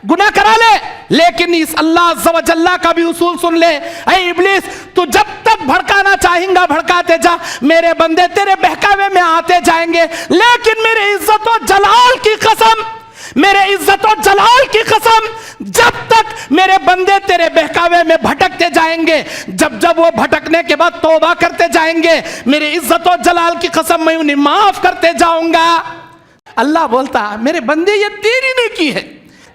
گناہ کرا لے، لیکن اس اللہ عز و جل کا بھی اصول سن لے۔ اے ابلیس، تو جب تک بھڑکانا چاہیں گا بھڑکاتے جا، میرے بندے تیرے بہکاوے میں آتے جائیں گے، لیکن میرے عزت و جلال کی قسم، میرے عزت و جلال کی قسم، جب تک میرے بندے تیرے بہکاوے میں بھٹکتے جائیں گے، جب وہ بھٹکنے کے بعد توبہ کرتے جائیں گے، میرے عزت و جلال کی قسم میں انہیں معاف کرتے جاؤں گا۔ اللہ بولتا میرے بندے یہ تیری نیکی ہے،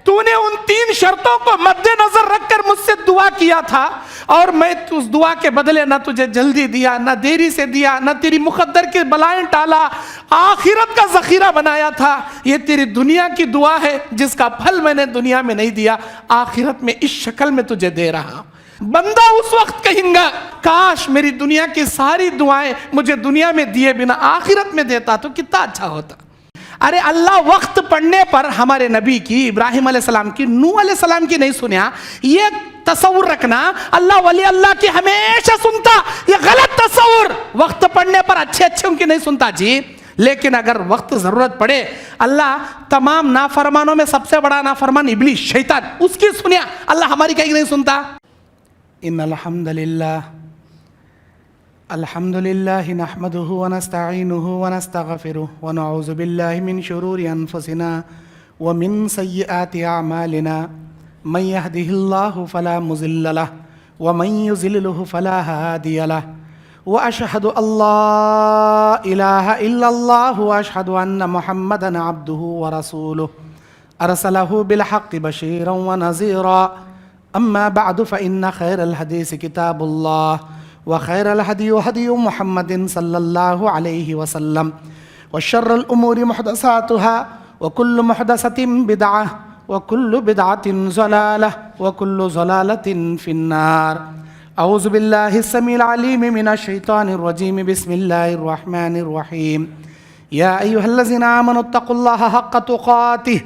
تو نے ان 3 شرطوں کو مد نظر رکھ کر مجھ سے دعا کیا تھا، اور میں اس دعا کے بدلے نہ تجھے جلدی دیا، نہ دیری سے دیا، نہ تیری مقدر کی بلائیں ٹالا، آخرت کا ذخیرہ بنایا تھا۔ یہ تیری دنیا کی دعا ہے جس کا پھل میں نے دنیا میں نہیں دیا، آخرت میں اس شکل میں تجھے دے رہا ہوں۔ بندہ اس وقت کہیں گا کاش میری دنیا کی ساری دعائیں مجھے دنیا میں دیے بنا آخرت میں دیتا تو کتنا اچھا ہوتا۔ ارے اللہ وقت پڑنے پر ہمارے نبی کی، ابراہیم علیہ السلام کی، نوح علیہ السلام کی نہیں سنیا۔ یہ تصور رکھنا اللہ ولی اللہ کی ہمیشہ سنتا، یہ غلط تصور۔ وقت پڑنے پر اچھے ان کی نہیں سنتا جی، لیکن اگر وقت ضرورت پڑے، اللہ تمام نافرمانوں میں سب سے بڑا نافرمان ابلیس شیطان، اس کی سنیا، اللہ ہماری کہیں نہیں سنتا۔ ان الحمد للہ نحمده ونستعینه ونستغفره ونعوذ باللہ من شرور انفسنا ومن سیئات اعمالنا من يهده الله فلا مضل له ومن يضلل فلا هادي له واشهد ان لا اله الا الله واشهد ان محمدا عبده ورسوله ارسله بالحق بشيرا ونذيرا اما بعد فان خير الحديث كتاب الله وخير الهدي هدي محمد صلى الله عليه وسلم وشر الأمور محدثاتها وكل محدثة بدعة وكل بدعة ضلالة وكل ضلالة في النار۔ أعوذ بالله السميع العليم من الشيطان الرجيم، بسم الله الرحمن الرحيم۔ يا أيها الذين آمنوا اتقوا الله حق تقاته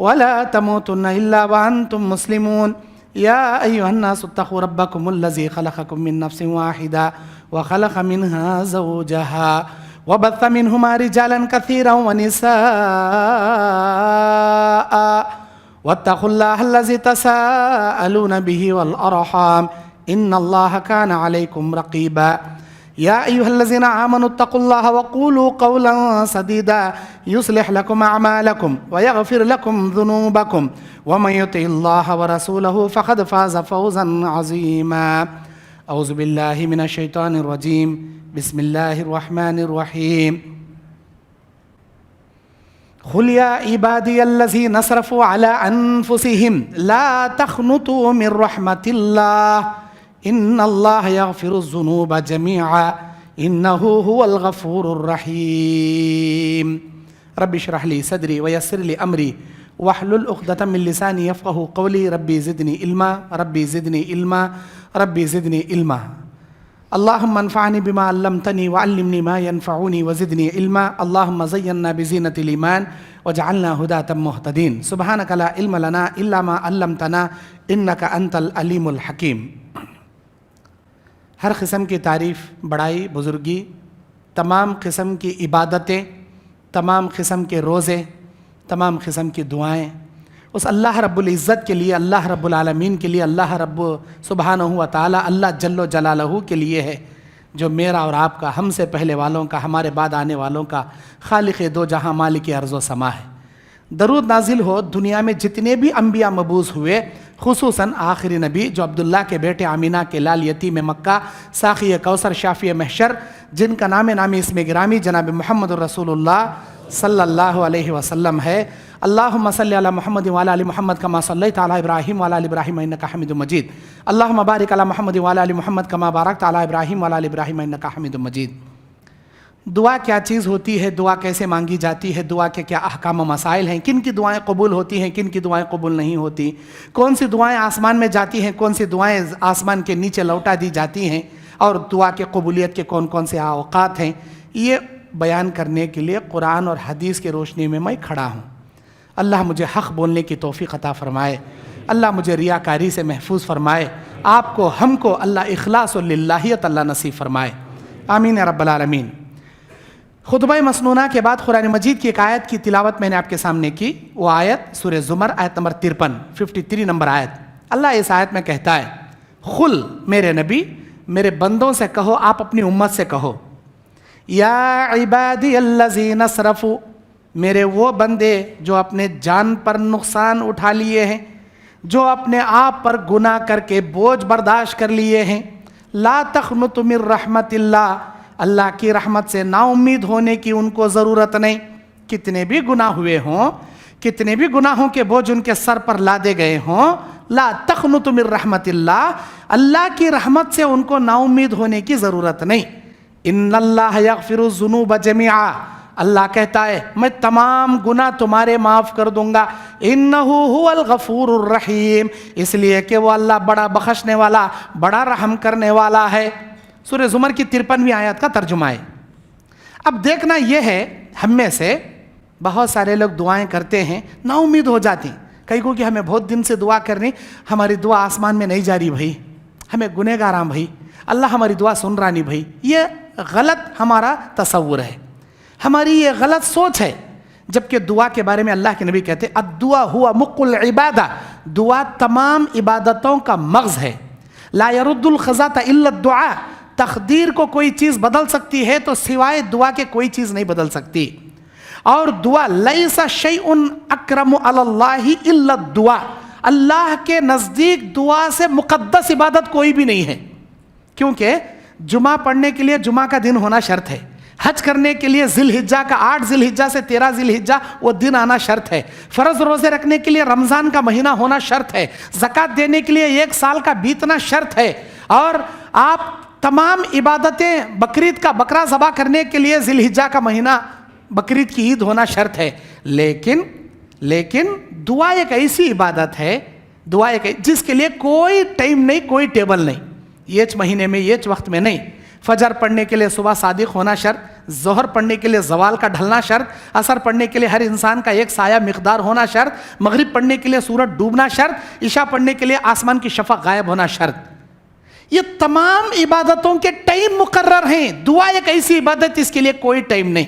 ولا تموتن إلا وأنتم مسلمون۔ يا أيها الناس اتقوا ربكم الذي خلقكم من نفس واحدة وخلق منها زوجها وبث منهما رجالا كثيرا ونساء واتقوا الله الذي تساءلون به والأرحام إن الله كان عليكم رقيبا۔ يا أيها الذين آمنوا اتقوا الله وقولوا قولا سديدا يصلح لكم أعمالكم ويغفر لكم ذنوبكم ومن يطع الله ورسوله فقد فاز فوزا عظيما۔ أعوذ بالله من الشيطان الرجيم، بسم الله الرحمن الرحيم۔ قل يا عبادي الذين اسرفوا على أنفسهم لا تقنطوا من رحمة الله إن الله يغفر الذنوب جميعا إنه هو الغفور الرحيم۔ رب اشرح لي صدري ويسر لي أمري واحلل عقدة من لساني يفقهوا قولي ربي زدني علما ربي زدني علما ربي زدني علما۔ اللهم انفعني بما علمتني وعلمني ما ينفعني وزدني علما۔ اللهم زينا بزينة الإيمان وجعلنا هداة مهتدين۔ سبحانك لا علم لنا إلا ما علمتنا إنك أنت العليم الحكيم۔ ہر قسم کی تعریف، بڑائی، بزرگی، تمام قسم کی عبادتیں، تمام قسم کے روزے، تمام قسم کی دعائیں اس اللہ رب العزت کے لیے، اللہ رب العالمین کے لیے، اللہ رب سبحانہ و تعالی، اللہ جل و جلالہ کے لیے ہے، جو میرا اور آپ کا، ہم سے پہلے والوں کا، ہمارے بعد آنے والوں کا خالق دو جہاں مالک ارض و سما ہے۔ درود نازل ہو دنیا میں جتنے بھی انبیاء مبعوث ہوئے، خصوصاً آخری نبی جو عبداللہ کے بیٹے آمینہ کے لال یتیم مکہ، ساقی کوثر، شافی محشر، جن کا نام اسم گرامی جناب محمد رسول اللہ صلی اللہ علیہ وسلم ہے۔ اللہم صلی علی محمد وعلی آل محمد کما صلیت علی ابراہیم وعلی آل ابراہیم انک حمید مجید۔ اللہم بارک علی محمد وعلی آل محمد کما بارکت علی ابراہیم وعلی آل ابراہیم انک حمید مجید۔ دعا کیا چیز ہوتی ہے، دعا کیسے مانگی جاتی ہے، دعا کے کیا احکام و مسائل ہیں، کن کی دعائیں قبول ہوتی ہیں، کن کی دعائیں قبول نہیں ہوتی، کون سی دعائیں آسمان میں جاتی ہیں، کون سی دعائیں آسمان کے نیچے لوٹا دی جاتی ہیں، اور دعا کے قبولیت کے کون کون سے اوقات ہیں، یہ بیان کرنے کے لیے قرآن اور حدیث کی روشنی میں کھڑا ہوں۔ اللہ مجھے حق بولنے کی توفیق عطا فرمائے، اللہ مجھے ریاکاری سے محفوظ فرمائے، آپ کو، ہم کو اللہ اخلاص و للہیت اللہ نصیب فرمائے، آمین یا رب العالمین۔ खुतबा मसनूना के बाद कुरान मजीद की एक आयत की तिलावत मैंने आपके सामने की। वो आयत सूरह ज़ुमर आयत नंबर 53 नंबर आयत। अल्लाह इस आयत में कहता है, खुल मेरे नबी, मेरे बंदों से कहो, आप अपनी उम्मत से कहो, या इबादी अल्लज़ीन असरफ़ू, मेरे वो बंदे जो अपने जान पर नुकसान उठा लिए हैं, जो अपने आप पर गुनाह करके बोझ बर्दाश्त कर लिए हैं, ला तख़नुतु मिन रहमतिल्लाह, अल्लाह की रहमत से नाउम्मीद होने की उनको ज़रूरत नहीं। कितने भी गुनाह हुए हों, कितने भी गुनाहों के बोझ उनके सर पर लादे गए हों, ला तख़नुतु मिन रहमतिल्लाह, अल्लाह की रहमत से उनको नाउम्मीद होने की ज़रूरत नहीं। इन्नल्लाह यग़फ़िरु ज़ुनूब जमीआ, अल्लाह कहता है मैं तमाम गुनाह तुम्हारे माफ़ कर दूंगा। इन्नहु हुवल गफ़ूरुर रहीम, इसलिए कि वो अल्लाह बड़ा बख्शने वाला, बड़ा रहम करने वाला है। सूरह ज़ुमर की 53वीं आयत का तर्जुमा है। अब देखना यह है, हम में से बहुत सारे लोग दुआएं करते हैं, ना उम्मीद हो जाती। कई को कि हमें बहुत दिन से दुआ करनी, हमारी दुआ आसमान में नहीं जा रही भाई, हमें गुनहगार हैं भाई, अल्लाह हमारी दुआ सुन रहा नहीं भाई। ये गलत हमारा तसव्वुर है, हमारी ये गलत सोच है। जबकि दुआ के बारे में अल्लाह के नबी कहते हैं, अद्दुआ हुआ मुक़्कुल इबादा, दुआ तमाम इबादतों का मग़ज़ है। ला यरुद्दुल ख़ज़ाता इल्ला दुआ, तक़दीर को कोई चीज़ बदल सकती है तो सिवाय दुआ के कोई चीज़ नहीं बदल सकती। और दुआ लैसा शैउन अक्रमु अलल्लाहि इल्ला दुआ, अल्लाह के नज़दीक दुआ से मुक़द्दस इबादत कोई भी नहीं है। क्योंकि जुमा पढ़ने के लिए जुमा का दिन होना शर्त है, हज करने के लिए ज़िलहिज्जा का 8 ज़िलहिज्जा से 13 ज़िलहिज्जा वो दिन आना शर्त है, फ़र्ज़ रोज़े रखने के लिए रमज़ान का महीना होना शर्त है, ज़कात देने के लिए 1 साल का बीतना शर्त है, और आप तमाम इबादतें, बकरीद का बकरा ज़बा करने के लिए ज़िलहिज्जा का महीना, बकरीद की ईद होना शर्त है। लेकिन दुआ एक ऐसी इबादत है, दुआ एक जिसके लिए कोई टाइम नहीं, कोई टेबल नहीं, ये महीने में ये वक्त में नहीं। फजर पढ़ने के लिए सुबह सादिक होना शर्त, ज़ोहर पढ़ने के लिए ज़वाल का ढलना शर्त, असर पढ़ने के लिए हर इंसान का एक साया मिक़दार होना शर्त, मगरिब पढ़ने के लिए सूरज डूबना शर्त, इशा पढ़ने के लिए आसमान की शफ़क़ गायब होना शर्त। ये तमाम इबादतों के टाइम मुकर्रर हैं। दुआ एक ऐसी इबादत इसके लिए कोई टाइम नहीं।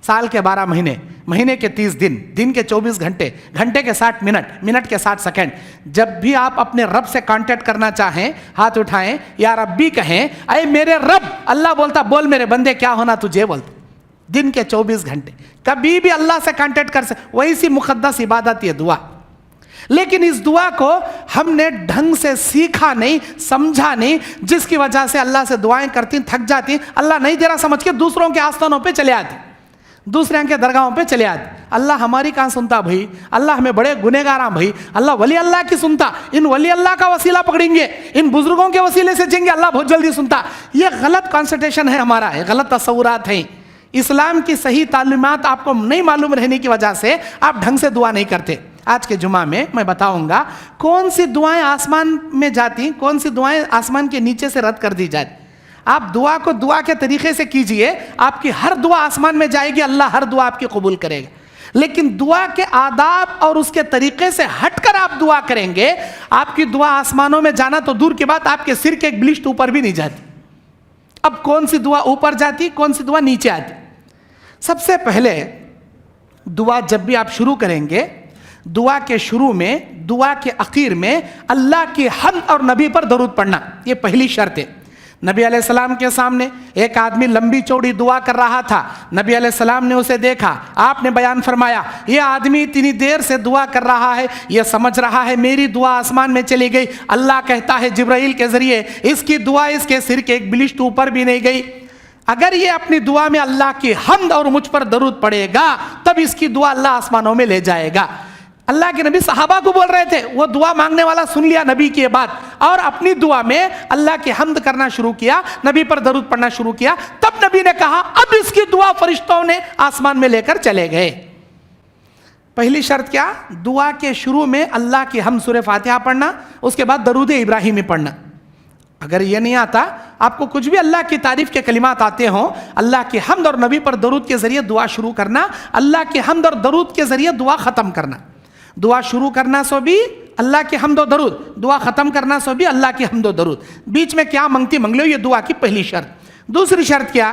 साल के 12 महीने, महीने के 30 दिन, दिन के 24 घंटे, घंटे के 60 मिनट, मिनट के 60 सेकंड, जब भी आप अपने रब से कांटेक्ट करना चाहें, हाथ उठाएं, या रब्बी कहें, अरे मेरे रब, अल्लाह बोलता बोल मेरे बंदे क्या होना तुझे, बोलते दिन के 24 घंटे कभी भी अल्लाह से कांटेक्ट कर सकते। वही सी मुक़द्दस इबादत ये दुआ। लेकिन इस दुआ को हमने ढंग से सीखा नहीं, समझा नहीं, जिसकी वजह से अल्लाह से दुआएं करती, थक जाती, अल्लाह नहीं दे रहा समझ के दूसरों के आस्थानों पे चले आते, दूसरे के दरगाहों पे चले आते। अल्लाह हमारी कहाँ सुनता भाई, अल्लाह हमें बड़े गुनहगार हैं भाई, अल्लाह वली अल्लाह की सुनता, इन वली अल्लाह का वसीला पकड़ेंगे, इन बुजुर्गों के वसीले से जाएंगे, अल्लाह बहुत जल्दी सुनता। ये गलत कॉन्सेंट्रेशन है हमारा, ये गलत तस्वुरात हैं। इस्लाम की सही तालीमात आपको नहीं मालूम रहने की वजह से आप ढंग से दुआ नहीं करते। आज के जुमा में मैं बताऊंगा कौन सी दुआएं आसमान में जाती, कौन सी दुआएं आसमान के नीचे से रद्द कर दी जाती। आप दुआ को दुआ के तरीके से कीजिए, आपकी हर दुआ आसमान में जाएगी, अल्लाह हर दुआ आपकी कबूल करेगा। लेकिन दुआ के आदाब और उसके तरीके से हटकर आप दुआ करेंगे, आपकी दुआ आसमानों में जाना तो दूर की बात, आपके सिर के एक बिलिश्त ऊपर भी नहीं जाती। अब कौन सी दुआ ऊपर जाती, कौन सी दुआ नीचे आती? सबसे पहले दुआ जब भी आप शुरू करेंगे, दुआ के शुरू में, दुआ के आखिर में अल्लाह की हम्द और नबी पर दरूद पढ़ना, ये पहली शर्त है। नबी अलैहिस्सलाम के सामने एक आदमी लंबी चौड़ी दुआ कर रहा था, नबी अलैहिस्सलाम ने उसे देखा, आपने बयान फरमाया ये आदमी इतनी देर से दुआ कर रहा है, ये समझ रहा है मेरी दुआ आसमान में चली गई। अल्लाह कहता है जिब्राइल के जरिए, इसकी दुआ इसके सिर के एक बिलिश्त ऊपर भी नहीं गई। अगर ये अपनी दुआ में अल्लाह की हम्द और मुझ पर दरूद पड़ेगा, तब इसकी दुआ अल्लाह आसमानों में ले जाएगा। अल्लाह के नबी सहाबा को बोल रहे थे, वो दुआ मांगने वाला सुन लिया नबी की बात, और अपनी दुआ में अल्लाह की हम्द करना शुरू किया, नबी पर दरूद पढ़ना शुरू किया। तब नबी ने कहा अब इसकी दुआ फरिश्तों ने आसमान में लेकर चले गए। पहली शर्त क्या? दुआ के शुरू में अल्लाह की हम्द सूरह फातिहा पढ़ना, उसके बाद दरूद इब्राहिमी पढ़ना। अगर ये नहीं आता, आपको कुछ भी अल्लाह की तारीफ के कलिमात आते हों, अल्लाह की हम्द और नबी पर दरूद के जरिए दुआ शुरू करना, अल्लाह की हम्द और दरूद के जरिए दुआ खत्म करना। दुआ शुरू करना सो भी अल्लाह की हम्द और दरूद, दुआ खत्म करना सो भी अल्लाह की हम्द और दरूद। बीच में क्या मंगती मंग लो, ये दुआ की पहली शर्त। दूसरी शर्त क्या?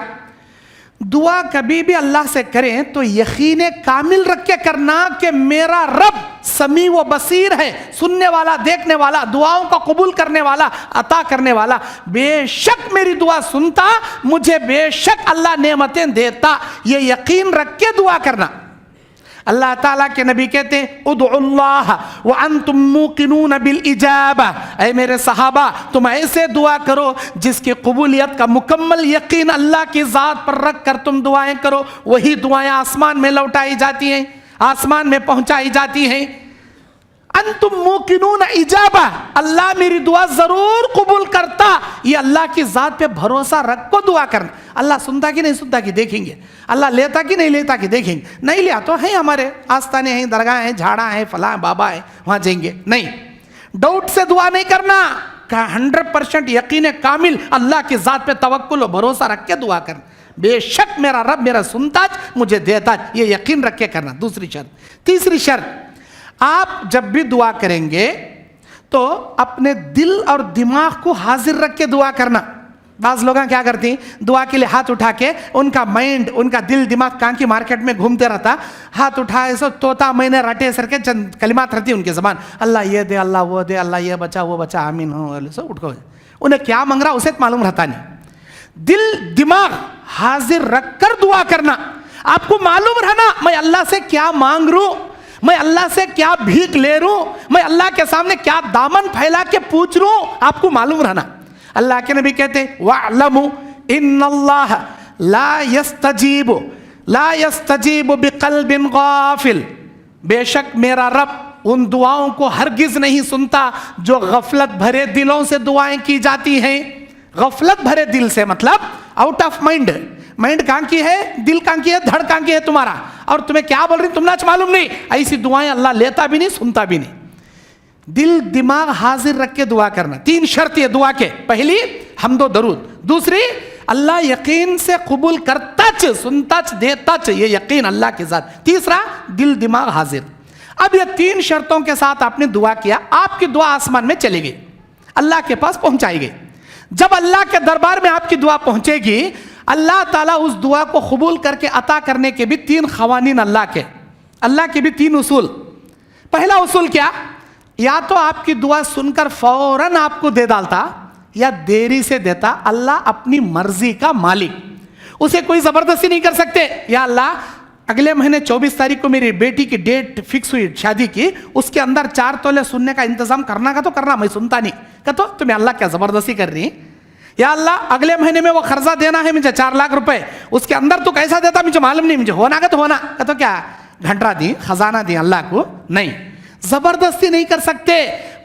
دعا کبھی بھی اللہ سے کریں تو یقین کامل رکھ کے کرنا کہ میرا رب سمیع و بصیر ہے، سننے والا، دیکھنے والا، دعاؤں کا قبول کرنے والا، عطا کرنے والا، بے شک میری دعا سنتا، مجھے بے شک اللہ نعمتیں دیتا، یہ یقین رکھ کے دعا کرنا۔ اللہ تعالیٰ کے نبی کہتے ہیں ادعوا اللہ وانتم موقنون بالاجابہ، اے میرے صحابہ تم ایسے دعا کرو جس کی قبولیت کا مکمل یقین اللہ کی ذات پر رکھ کر تم دعائیں کرو، وہی دعائیں آسمان میں لوٹائی جاتی ہیں، آسمان میں پہنچائی جاتی ہیں۔ انتم موقنون اجابہ، اللہ میری دعا ضرور قبول کرتا، یہ اللہ کی ذات پہ بھروسہ رکھ کو دعا کرنا۔ اللہ سنتا کہ نہیں سنتا کہ دیکھیں گے، اللہ لیتا کہ نہیں لیتا کہ دیکھیں گے، نہیں لیا تو ہیں ہمارے آستانے ہیں، درگاہ ہیں، جھاڑا ہیں، فلاں بابا ہیں، وہاں جائیں گے، نہیں، ڈاؤٹ سے دعا نہیں کرنا، 100% یقین کامل اللہ کی ذات پہ توکل و بھروسہ رکھ کے دعا کرنا، بے شک میرا رب میرا سنتا مجھے دیتا، یہ یقین رکھ کے کرنا۔ دوسری شرط۔ تیسری شرط، آپ جب بھی دعا کریں گے تو اپنے دل اور دماغ کو حاضر رکھ کے دعا کرنا۔ بعض لوگ کیا کرتی ہیں، دعا کے لیے ہاتھ اٹھا کے ان کا مائنڈ، ان کا دل دماغ کہاں کی مارکیٹ میں گھومتے رہتا، ہاتھ اٹھائے سو طوطا میں نے رٹے سر کے چند کلمات رہتی ان کی زبان، اللہ یہ دے، اللہ وہ دے، اللہ یہ بچا وہ بچا، آمین ہو، سو اٹھ کو انہیں کیا مانگ رہا اسے معلوم رہتا نہیں۔ دل دماغ حاضر رکھ کر دعا کرنا، آپ کو معلوم رہنا میں اللہ سے کیا مانگ رہوں، میں اللہ سے کیا بھیک لے رہوں، میں اللہ کے سامنے کیا دامن پھیلا کے پوچھ رہا ہوں، آپ کو معلوم رہنا۔ اللہ کے نبی کہتے ہیں وَاعْلَمُوا إِنَّ اللَّهَ لَا يَسْتَجِيبُ بِقَلْبٍ غَافِلٍ، بے شک میرا رب ان دعاؤں کو ہرگز نہیں سنتا جو غفلت بھرے دلوں سے دعائیں کی جاتی ہیں۔ غفلت بھرے دل سے مطلب آؤٹ آف مائنڈ، مائنڈ کہاں کی ہے، دل کہاں کی ہے، دھڑ کہاں کی ہے تمہارا، اور تمہیں کیا بول رہی تم نے معلوم نہیں، ایسی دعائیں اللہ لیتا بھی نہیں سنتا بھی نہیں۔ دل دماغ حاضر رکھ کے دعا کرنا۔ 3 شرط یہ دعا کے، پہلی حمد و درود، دوسری اللہ یقین سے قبول کرتا سنتا دیتا یہ یقین اللہ کے ذات، تیسرا دل دماغ حاضر۔ اب یہ 3 شرطوں کے ساتھ آپ نے دعا کیا، آپ کی دعا آسمان میں چلی گئی، اللہ کے پاس پہنچائی گئی۔ جب اللہ کے دربار میں آپ کی دعا پہنچے گی، اللہ تعالیٰ اس دعا کو قبول کر کے عطا کرنے کے بھی 3 قوانین اللہ کے بھی 3 اصول۔ پہلا اصول کیا، یا تو آپ کی دعا سن کر فوراً آپ کو دے ڈالتا یا دیری سے دیتا، اللہ اپنی مرضی کا مالک، اسے کوئی زبردستی نہیں کر سکتے۔ یا اللہ اگلے مہینے 24 تاریخ کو میری بیٹی کی ڈیٹ فکس ہوئی شادی کی، اس کے اندر 4 تولے سننے کا انتظام کرنا کا تو کرنا، میں سنتا نہیں کہ تو تمہیں اللہ کیا زبردستی کر رہی ہے۔ یا اللہ اگلے مہینے میں وہ قرضہ دینا ہے مجھے 4 لاکھ روپے، اس کے اندر تو کیسا دیتا مجھے معلوم نہیں، مجھے ہونا کا تو ہونا کہ تو کیا گھنٹہ دی، خزانہ دی اللہ کو، نہیں، زبردستی نہیں کر سکتے،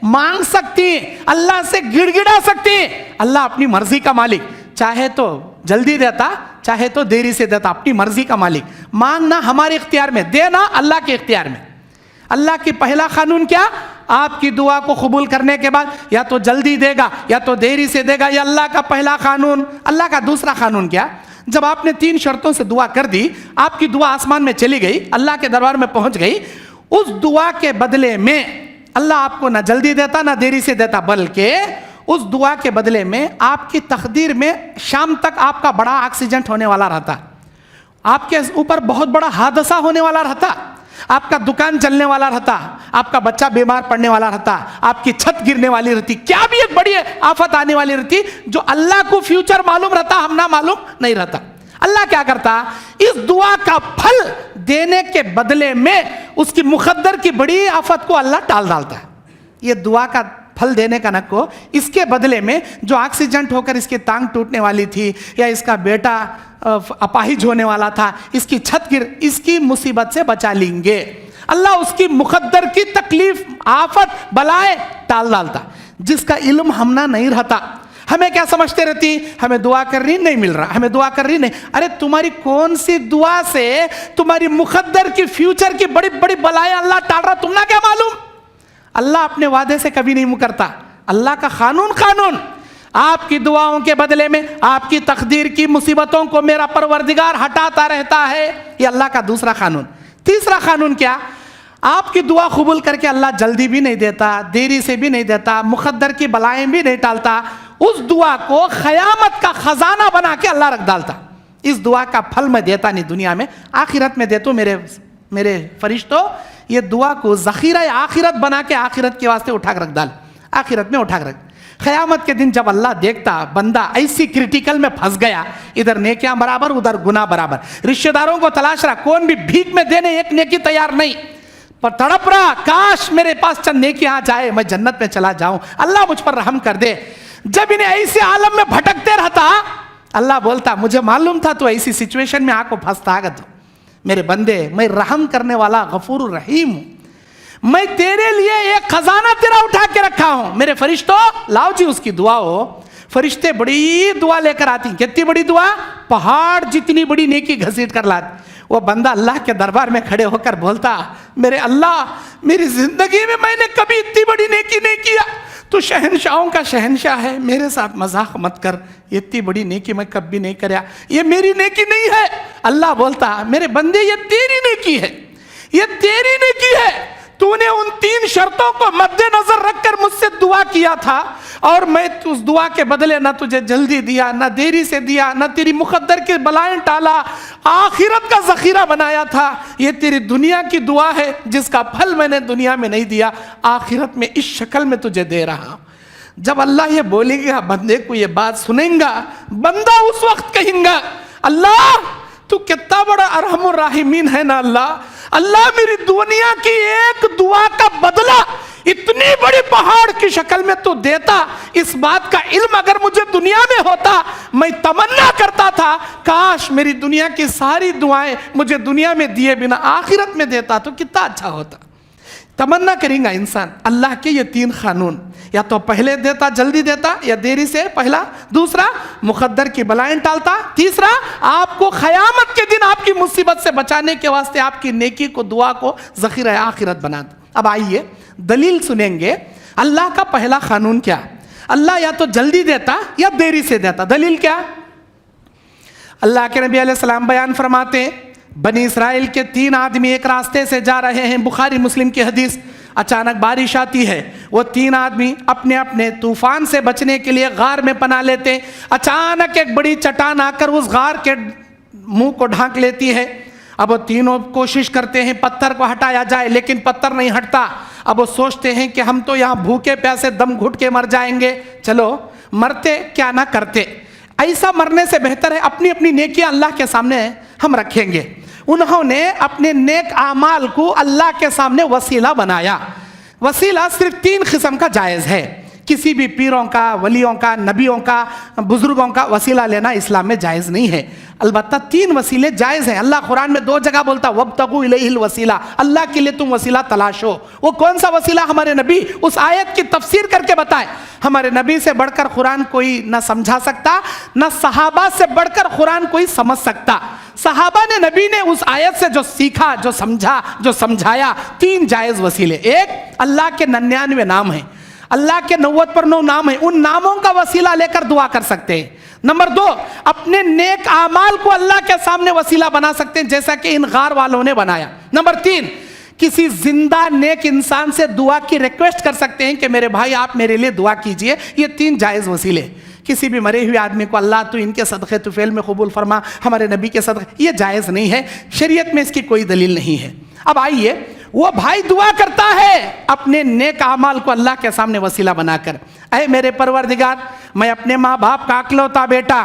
مانگ سکتی، اللہ سے گڑ گڑا سکتی، اللہ اپنی مرضی کا مالک، چاہے تو جلدی دیتا چاہے تو دیری سے دیتا، اپنی مرضی کا مالک، مانگنا ہمارے اختیار میں، دینا اللہ کے اختیار میں۔ اللہ کی پہلا قانون کیا، آپ کی دعا کو قبول کرنے کے بعد یا تو جلدی دے گا یا تو دیری سے دے گا، یہ اللہ کا پہلا قانون۔ اللہ کا دوسرا قانون کیا، جب آپ نے 3 شرطوں سے دعا کر دی، آپ کی دعا آسمان میں چلی گئی، اللہ کے دربار میں پہنچ گئی، اس دعا کے بدلے میں اللہ آپ کو نہ جلدی دیتا نہ دیری سے دیتا، بلکہ اس دعا کے بدلے میں آپ کی تقدیر میں شام تک آپ کا بڑا ایکسیڈنٹ ہونے والا رہتا، آپ کے اوپر بہت بڑا حادثہ ہونے والا رہتا، آپ کا دکان چلنے والا رہتا، آپ کا بچہ بیمار پڑنے والا رہتا، آپ کی چھت گرنے والی رہتی، کیا بھی ایک بڑی آفت آنے والی رہتی، جو اللہ کو فیوچر معلوم رہتا، ہم نہ معلوم نہیں رہتا۔ اللہ کیا کرتا، اس دعا کا پھل دینے کے بدلے میں اس کی مقدر کی بڑی آفت کو اللہ ٹال ڈالتا ہے۔ یہ دعا کا پھل دینے کا نکو، اس کے بدلے میں جو ایکسیڈنٹ ہو کر اس کی ٹانگ ٹوٹنے والی تھی، یا اس کا بیٹا اپاہج ہونے والا تھا، اس کی چھت گر، اس کی مصیبت سے بچا لیں گے، اللہ اس کی مقدر کی تکلیف، آفت، بلائیں ٹال ڈالتا، جس کا علم ہم نہ نہیں رہتا۔ ہمیں کیا سمجھتے رہتی، ہمیں دعا کر رہی نہیں مل رہا، ہمیں دعا کر رہی نہیں، ارے تمہاری کون سی دعا سے تمہاری مقدر کی فیوچر کی بڑی بڑی بلائیں اللہ ٹال رہا، تم نہ کیا معلوم۔ اللہ اپنے وعدے سے کبھی نہیں مکرتا، اللہ کا قانون، آپ کی دعاؤں کے بدلے میں آپ کی تقدیر کی مصیبتوں کو میرا پروردگار ہٹاتا رہتا ہے، یہ اللہ کا دوسرا قانون۔ تیسرا قانون کیا، آپ کی دعا قبول کر کے اللہ جلدی بھی نہیں دیتا، دیری سے بھی نہیں دیتا، مقدر کی بلائیں بھی نہیں ٹالتا، اس دعا کو قیامت کا خزانہ بنا کے اللہ رکھ ڈالتا۔ इस दुआ का फल मैं देता नहीं दुनिया में, आखिरत में देता हूँ। मेरे फरिश्तों, ये दुआ को ज़ख़ीरा आखिरत बना के आखिरत के वास्ते उठा कर रख डाल, आखिरत में उठा कर रख। क़यामत के दिन जब अल्लाह देखता बंदा ऐसी क्रिटिकल में फंस गया, इधर नेकियां बराबर उधर गुनाह बराबर, रिश्तेदारों को तलाश रहा, कौन भी भीख में देने एक नेकी तैयार नहीं, पर तड़प रहा काश मेरे पास चंद नेकी आ जाए, मैं जन्नत में चला जाऊं, अल्लाह मुझ पर रहम कर दे। जब इन्हें ऐसे आलम में भटकते रहता, अल्लाह बोलता मुझे मालूम था तो ऐसी सिचुएशन में आको फंसता। तो मेरे बंदे, मैं रहम करने वाला गफूर रहीम हूं, मैं तेरे लिए एक खजाना तेरा उठा के रखा हूं। मेरे फरिश्तों लाओ जी उसकी दुआ हो। फरिश्ते बड़ी दुआ लेकर आती, कितनी बड़ी दुआ, पहाड़ जितनी बड़ी नेकी घसीट कर लाती। वो बंदा अल्लाह के दरबार में खड़े होकर बोलता, मेरे अल्लाह, मेरी जिंदगी में मैंने कभी इतनी बड़ी नेकी नहीं किया, तू शहनशाहों का शहनशाह है, मेरे साथ मजाक मत कर, इतनी बड़ी नेकी मैं कभी नहीं कराया, ये मेरी नेकी नहीं है। अल्लाह बोलता, मेरे बंदे ये तेरी नेकी है, ये तेरी नेकी है, तूने उन 3 शर्तों को मद्देनजर रखकर मुझसे दुआ किया था, और मैं उस दुआ के बदले ना तुझे जल्दी दिया, ना देरी से दिया, ना तेरी मुकद्दर की बलाएं टाला, आखिरत का ज़ख़ीरा बनाया था। ये तेरी दुनिया की दुआ है जिसका फल मैंने दुनिया में नहीं दिया, आखिरत में इस शक्ल में तुझे दे रहा हूं। जब अल्लाह ये बोलेगा, बंदे को ये बात सुनेगा, बंदा उस वक्त कहेगा, अल्लाह तू कितना बड़ा अरहमुर राहिमीन है ना अल्लाह, अल्लाह मेरी दुनिया की एक दुआ का बदला इतनी बड़ी पहाड़ की शक्ल में तू देता। इस बात का इल्म अगर मुझे दुनिया में होता, मैं तमन्ना करता था काश मेरी दुनिया की सारी दुआएं मुझे दुनिया में दिए बिना आखिरत में देता तो कितना अच्छा होता। तमन्ना करेगा इंसान। अल्लाह के ये 3 कानून, या तो पहले देता जल्दी देता, या देरी से पहला, दूसरा मुकद्दर की बलाएं टालता, तीसरा आपको क़यामत के दिन आपकी मुसीबत से बचाने के वास्ते आपकी नेकी को, दुआ को ज़ख़ीरा आखिरत बना दे। अब आइए दलील सुनेंगे। अल्लाह का पहला कानून क्या? अल्लाह या तो जल्दी देता या देरी से देता। दलील क्या? अल्लाह के नबी अलैहिस्सलाम बयान फरमाते हैं, बनी इसराइल के 3 आदमी एक रास्ते से जा रहे हैं, बुखारी मुस्लिम की हदीस। अचानक बारिश आती है, वो 3 आदमी अपने अपने तूफान से बचने के लिए गार में पनाह लेते हैं। अचानक एक बड़ी चट्टान आकर उस गार के मुंह को ढांक लेती है। अब वो तीनों कोशिश करते हैं पत्थर को हटाया जाए, लेकिन पत्थर नहीं हटता। अब वो सोचते हैं कि हम तो यहाँ भूखे प्यासे दम घुट के मर जाएंगे, चलो मरते क्या ना करते, ऐसा मरने से बेहतर है अपनी अपनी नेकियां अल्लाह के सामने हम रखेंगे। उन्होंने अपने नेक आमाल को अल्लाह के सामने वसीला बनाया। वसीला सिर्फ 3 किस्म का जायज़ है। किसी भी पीरों का, वलियों का, नबियों का, बुजुर्गों का वसीला लेना इस्लाम में जायज़ नहीं है। अलबत्ता 3 वसीले जायज़ हैं। अल्लाह कुरान में 2 जगह बोलता वब्तगू इलैहिल वसीला, अल्लाह के लिए तुम वसीला तलाशो। वो कौन सा वसीला? हमारे नबी उस आयत की तफसीर करके बताए। हमारे नबी से बढ़कर कुरान कोई ना समझा सकता, ना सहाबा से बढ़कर कुरान कोई समझ सकता। सहाबा ने, नबी ने उस आयत से जो सीखा, जो समझा, जो समझाया, 3 जायज़ वसीले। एक, अल्लाह के 99 नाम हैं, अल्लाह के 90 पर 9 नाम है, उन नामों का वसीला लेकर दुआ कर सकते हैं। नंबर 2, अपने नेक आमाल को अल्लाह के सामने वसीला बना सकते हैं, जैसा कि इन गार वालों ने बनाया। नंबर 3, किसी जिंदा नेक इंसान से दुआ की रिक्वेस्ट कर सकते हैं कि मेरे भाई आप मेरे लिए दुआ कीजिए। ये 3 जायज़ वसीले। किसी भी मरे हुए आदमी को अल्लाह तो इनके सदक़े तुफ़ैल में कबूल फरमा, हमारे नबी के सदक़े, ये जायज़ नहीं है, शरीयत में इसकी कोई दलील नहीं है। अब आइए, वो भाई दुआ करता है अपने नेक आमाल को अल्लाह के सामने वसीला बनाकर, ऐ मेरे परवरदिगार, मैं अपने माँ बाप का इकलौता बेटा,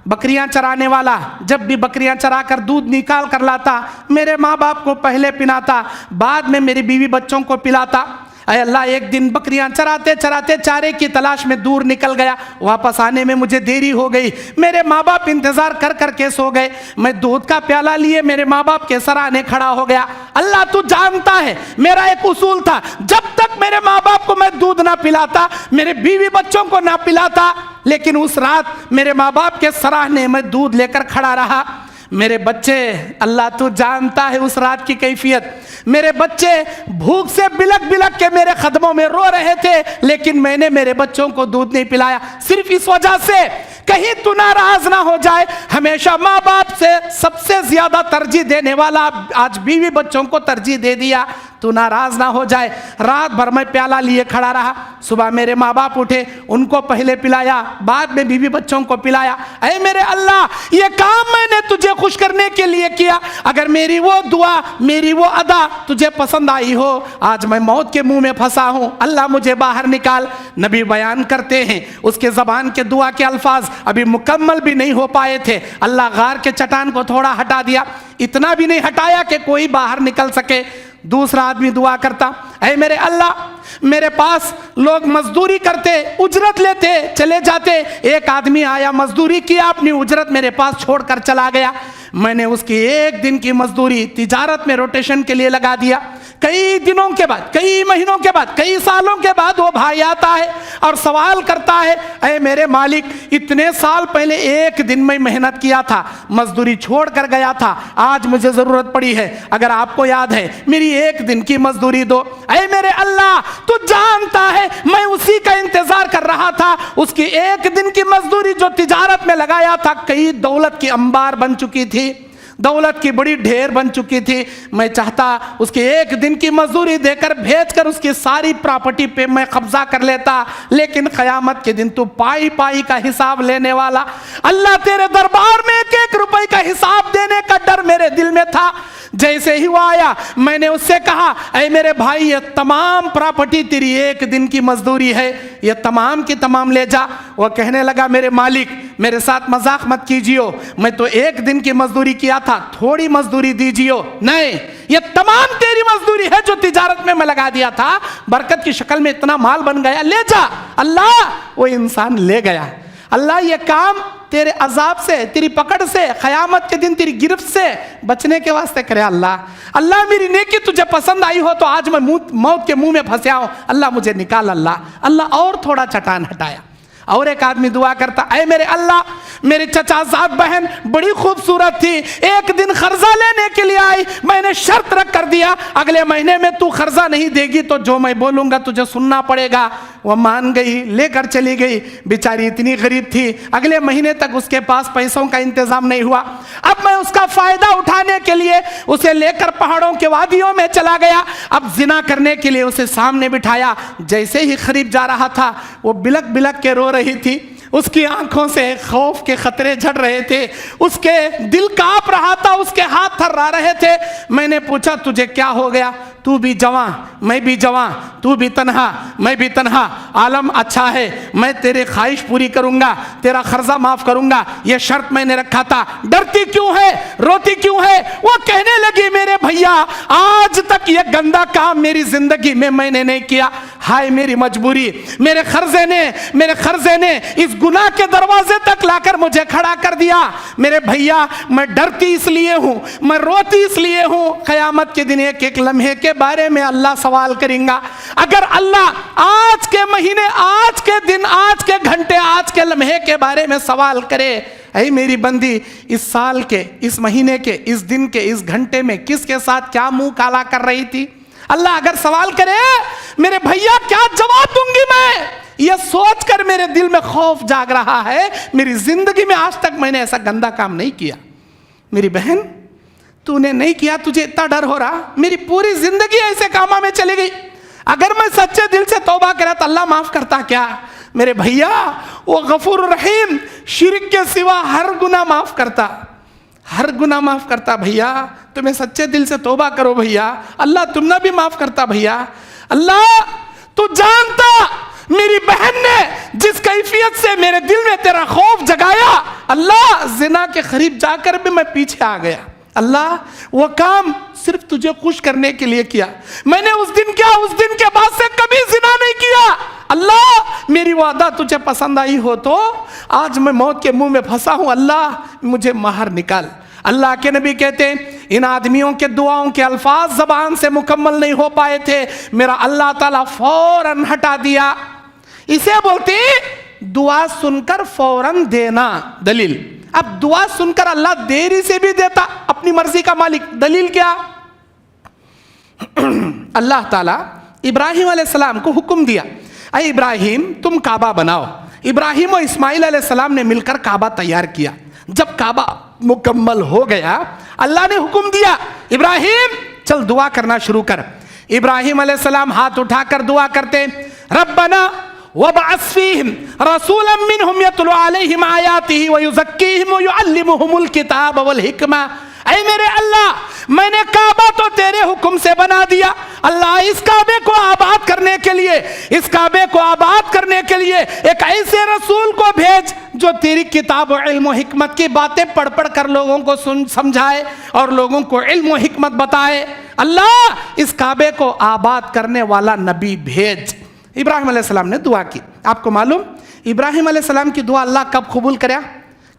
बकरियां चराने वाला, जब भी बकरियां चरा कर दूध निकाल कर लाता, मेरे माँ बाप को पहले पिलाता, बाद में मेरी बीवी बच्चों को पिलाता। ऐ अल्लाह, एक दिन बकरियां चराते चराते चारे की तलाश में दूर निकल गया, वापस आने में मुझे देरी हो गई, मेरे माँ बाप इंतजार कर कर के सो गए, मैं दूध का प्याला लिए मेरे माँ बाप के सराहने खड़ा हो गया। अल्लाह तू जानता है, मेरा एक उसूल था, जब तक मेरे माँ बाप को मैं दूध ना पिलाता, मेरे बीवी बच्चों को ना पिलाता, लेकिन उस रात मेरे माँ बाप के सराहने में दूध लेकर खड़ा रहा। मेरे बच्चे, अल्लाह तू जानता है उस रात की कैफियत, मेरे बच्चे भूख से बिलक बिलक के मेरे कदमों में रो रहे थे, लेकिन मैंने मेरे बच्चों को दूध नहीं पिलाया, सिर्फ इस वजह से कहीं तू नाराज ना हो जाए। हमेशा माँ बाप से सबसे ज्यादा तरजीह देने वाला आज बीवी बच्चों को तरजीह दे दिया, तू नाराज ना हो जाए। रात भर मैं प्याला लिए खड़ा रहा। सुबह मेरे माँ बाप उठे, उनको पहले पिलाया, बाद में बीवी बच्चों को पिलाया। ऐ मेरे अल्लाह, ये काम मैंने तुझे खुश करने के लिए किया। अगर मेरी वो दुआ, मेरी वो अदा तुझे पसंद आई हो, आज मैं मौत के मुंह में फंसा हूं, अल्लाह मुझे बाहर निकाल। नबी बयान करते हैं, उसके ज़बान के दुआ के अल्फाज अभी मुकम्मल भी नहीं हो पाए थे, अल्लाह गार के चट्टान को थोड़ा हटा दिया। इतना भी नहीं हटाया कि कोई बाहर निकल सके। दूसरा आदमी दुआ करता, ऐ मेरे अल्लाह, मेरे पास लोग मजदूरी करते, उजरत लेते, चले जाते। एक आदमी आया, मजदूरी किया, अपनी उजरत मेरे पास छोड़कर चला गया। मैंने उसकी एक दिन की मजदूरी तिजारत में रोटेशन के लिए लगा दिया। कई दिनों के बाद, कई महीनों के बाद, कई सालों के बाद वो भाई आता है और सवाल करता है, ऐ मेरे मालिक, इतने साल पहले एक दिन में मेहनत किया था, मजदूरी छोड़ कर गया था, आज मुझे ज़रूरत पड़ी है, अगर आपको याद है मेरी एक दिन की मजदूरी दो। ऐ मेरे अल्लाह, तू जानता है मैं उसी का इंतजार कर रहा था। उसकी एक दिन की मजदूरी जो तिजारत में लगाया था, कई दौलत की अंबार बन चुकी थी, दौलत की बड़ी ढेर बन चुकी थी। मैं चाहता उसकी एक दिन की मजदूरी देकर भेजकर उसकी सारी प्रॉपर्टी पे मैं कब्जा कर लेता, लेकिन क़यामत के दिन तू पाई पाई का हिसाब लेने वाला। अल्लाह, तेरे दरबार में एक एक रुपए का हिसाब देने का डर मेरे दिल में था। जैसे ही वो आया, मैंने उससे कहा, ऐ मेरे भाई, ये तमाम प्रॉपर्टी तेरी एक दिन की मजदूरी है, ये तमाम की तमाम ले जा। वो कहने लगा, मेरे मालिक, मेरे साथ मजाक मत कीजिए, मैं तो एक दिन की मजदूरी किया था, थोड़ी मजदूरी दीजिए। नहीं, ये तमाम तेरी मजदूरी है जो तिजारत में मैं लगा दिया था, बरकत की शक्ल में इतना माल बन गया, ले जा। अल्लाह, वो इंसान ले गया। अल्लाह, ये काम तेरे अजाब से, तेरी पकड़ से, क़यामत के दिन तेरी गिरफ्त से बचने के वास्ते करे। अल्लाह, अल्लाह, मेरी नेकी तुझे पसंद आई हो तो आज मैं मौत के मुंह में फंसा हूं, अल्लाह मुझे निकाल। अल्लाह, अल्लाह और थोड़ा चट्टान हटाया। और एक आदमी दुआ करता, ऐ मेरे अल्लाह, मेरे चचाजाद बहन बड़ी खूबसूरत थी, एक दिन खर्जा लेने के लिए आई, मैंने शर्त रख कर दिया, अगले महीने में तू खर्जा नहीं देगी तो जो मैं बोलूँगा तुझे सुनना पड़ेगा। वो मान गई, लेकर चली गई। बेचारी इतनी गरीब थी, अगले महीने तक उसके पास पैसों का इंतजाम नहीं हुआ। अब मैं उसका फ़ायदा उठाने के लिए उसे लेकर पहाड़ों के वादियों में चला गया। अब जिना करने के लिए उसे सामने बिठाया। जैसे ही करीब जा रहा था, वो बिलक बिलक के रो रही थी, उसकी आंखों से खौफ के खतरे झड़ रहे थे, उसके दिल कांप रहा था, उसके हाथ थर्रा रहे थे। मैंने पूछा, तुझे क्या हो गया? तू भी जवां, मैं भी जवां, तू भी तन्हा, मैं भी तन्हा, आलम अच्छा है, मैं तेरे ख्वाहिश पूरी करूंगा, तेरा खर्जा माफ करूंगा, ये शर्त मैंने रखा था। डरती क्यों है, रोती क्यों है? वो कहने लगी, मेरे भैया, आज तक ये गंदा काम मेरी जिंदगी में मैंने नहीं किया, हाय मेरी मजबूरी, मेरे खर्जे ने इस गुनाह के दरवाजे तक लाकर मुझे खड़ा कर दिया। मेरे भैया, मैं डरती इसलिए हूं, मैं रोती इसलिए हूं, क़यामत के दिन एक एक लम्हे के बारे में अल्लाह सवाल करेगा। अगर अल्लाह आज के महीने, आज के दिन, आज के घंटे, आज के लम्हे के बारे में सवाल करे, ऐ मेरी बंदी, इस साल के, इस महीने के, इस दिन के, इस घंटे में किसके साथ क्या मुंह काला कर रही थी? अल्लाह अगर सवाल करे, मेरे भैया क्या जवाब दूंगी मैं? यह सोचकर मेरे दिल में खौफ जाग रहा है, मेरी जिंदगी में आज तक मैंने ऐसा गंदा काम नहीं किया। मेरी बहन, तूने नहीं किया, तुझे इतना डर हो रहा, मेरी पूरी जिंदगी ऐसे कामों में चली गई, अगर मैं सच्चे दिल से तौबा करा तो अल्लाह माफ करता क्या? मेरे भैया, वो गफूर रहीम, शिर्क के सिवा हर गुनाह माफ करता, हर गुनाह माफ करता। भैया, तुम्हें सच्चे दिल से तौबा करो भैया, अल्लाह तुमने भी माफ करता। भैया, अल्लाह तू जानता, मेरी बहन ने जिस कैफियत से मेरे दिल में तेरा खौफ जगाया, अल्लाह जिना के करीब जाकर भी मैं पीछे आ गया। अल्लाह, वो काम सिर्फ तुझे खुश करने के लिए किया, मैंने उस दिन क्या, उस दिन के बाद से कभी जिना नहीं किया। अल्लाह, मेरी वादा तुझे पसंद आई हो तो आज मैं मौत के मुंह में फंसा हूं, अल्लाह मुझे बाहर निकाल। अल्लाह के नबी कहते हैं, इन आदमियों के दुआओं के अल्फाज जबान से मुकम्मल नहीं हो पाए थे, मेरा अल्लाह ताला फौरन हटा दिया। इसे बोलते दुआ सुनकर फौरन देना। दलील, अब दुआ सुनकर अल्लाह देरी से भी देता, अपनी मर्जी का मालिक। दलील क्या? अल्लाह ताला इब्राहिम अलैहिस्सलाम को हुक्म दिया, अरे इब्राहिम तुम काबा बनाओ। इब्राहिम और इस्माइल अलैहिस्सलाम ने मिलकर काबा तैयार किया। जब काबा मुकम्मल हो गया, अल्लाह ने हुक्म दिया, इब्राहिम चल दुआ करना शुरू कर। इब्राहिम अलैहिस्सलाम हाथ उठाकर दुआ करते, रब्बना वबअस फीहिम रसूलन मिनहुम यतलू अलैहिम आयातिही व युज़क्कीहिम व युअल्लिमुहुमुल किताब वल हिकमा। ऐ मेरे अल्लाह, मैंने काबा तो तेरे हुक्म से बना दिया, अल्लाह इस काबे को आबाद करने के लिए, इस काबे को आबाद करने के लिए एक ऐसे रसूल को भेज जो तेरी किताब और इल्म और हिकमत की बातें पढ़ पढ़ कर लोगों को समझाए और लोगों को इल्म और हिकमत बताए। अल्लाह इस काबे को आबाद करने वाला नबी भेज। इब्राहिम अलैहिस्सलाम ने दुआ की। आपको मालूम इब्राहिम अलैहिस्सलाम की दुआ अल्लाह कब कबूल करया?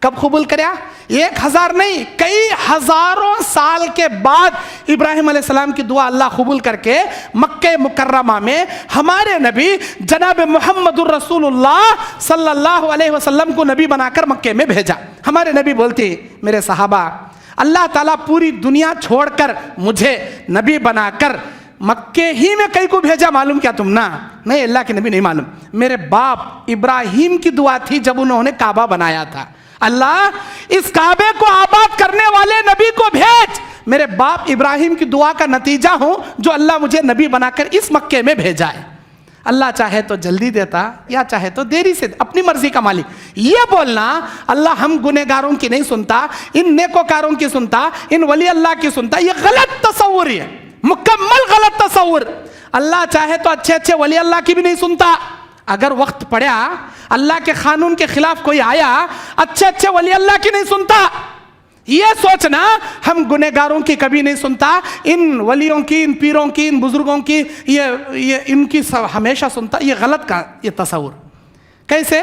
कब कबूल करया? 1000 नहीं, कई हजारों साल के बाद इब्राहिम अलैहिस्सलाम की दुआ अल्लाह कबूल करके मक्के मुकर्रमा में हमारे नबी जनाब मुहम्मदुर रसूलुल्लाह सल्लल्लाहु अलैहि वसल्लम को नबी बनाकर मक्के में भेजा। हमारे नबी बोलते, मेरे सहाबा, अल्लाह ताला पूरी दुनिया छोड़कर मुझे नबी बनाकर मक्के ही में कई को भेजा, मालूम क्या तुम ना? नहीं, अल्लाह के नबी नहीं मालूम। मेरे बाप इब्राहिम की दुआ थी जब उन्होंने काबा बनाया था, अल्लाह इस काबे को आबाद करने वाले नबी को भेज। मेरे बाप इब्राहिम की दुआ का नतीजा हो जो अल्लाह मुझे नबी बनाकर इस मक्के में भेजा है। अल्लाह चाहे तो जल्दी देता या चाहे तो देरी से, अपनी मर्जी का मालिक। ये बोलना अल्लाह हम गुनहगारों की नहीं सुनता, इन नेकोकारों की सुनता, इन वली अल्लाह की सुनता, ये गलत तसव्वुर है, मुकम्मल गलत तसव्वुर। अल्लाह चाहे तो अच्छे अच्छे वली अल्लाह की भी नहीं सुनता। अगर वक्त पड़ा अल्लाह के कानून के खिलाफ कोई आया, अच्छे अच्छे वली अल्लाह की नहीं सुनता। ये सोचना हम गुनहगारों की कभी नहीं सुनता, इन वलियों की, इन पीरों की, इन बुजुर्गों की ये इनकी हमेशा सुनता, ये गलत का ये तसव्वुर। कैसे?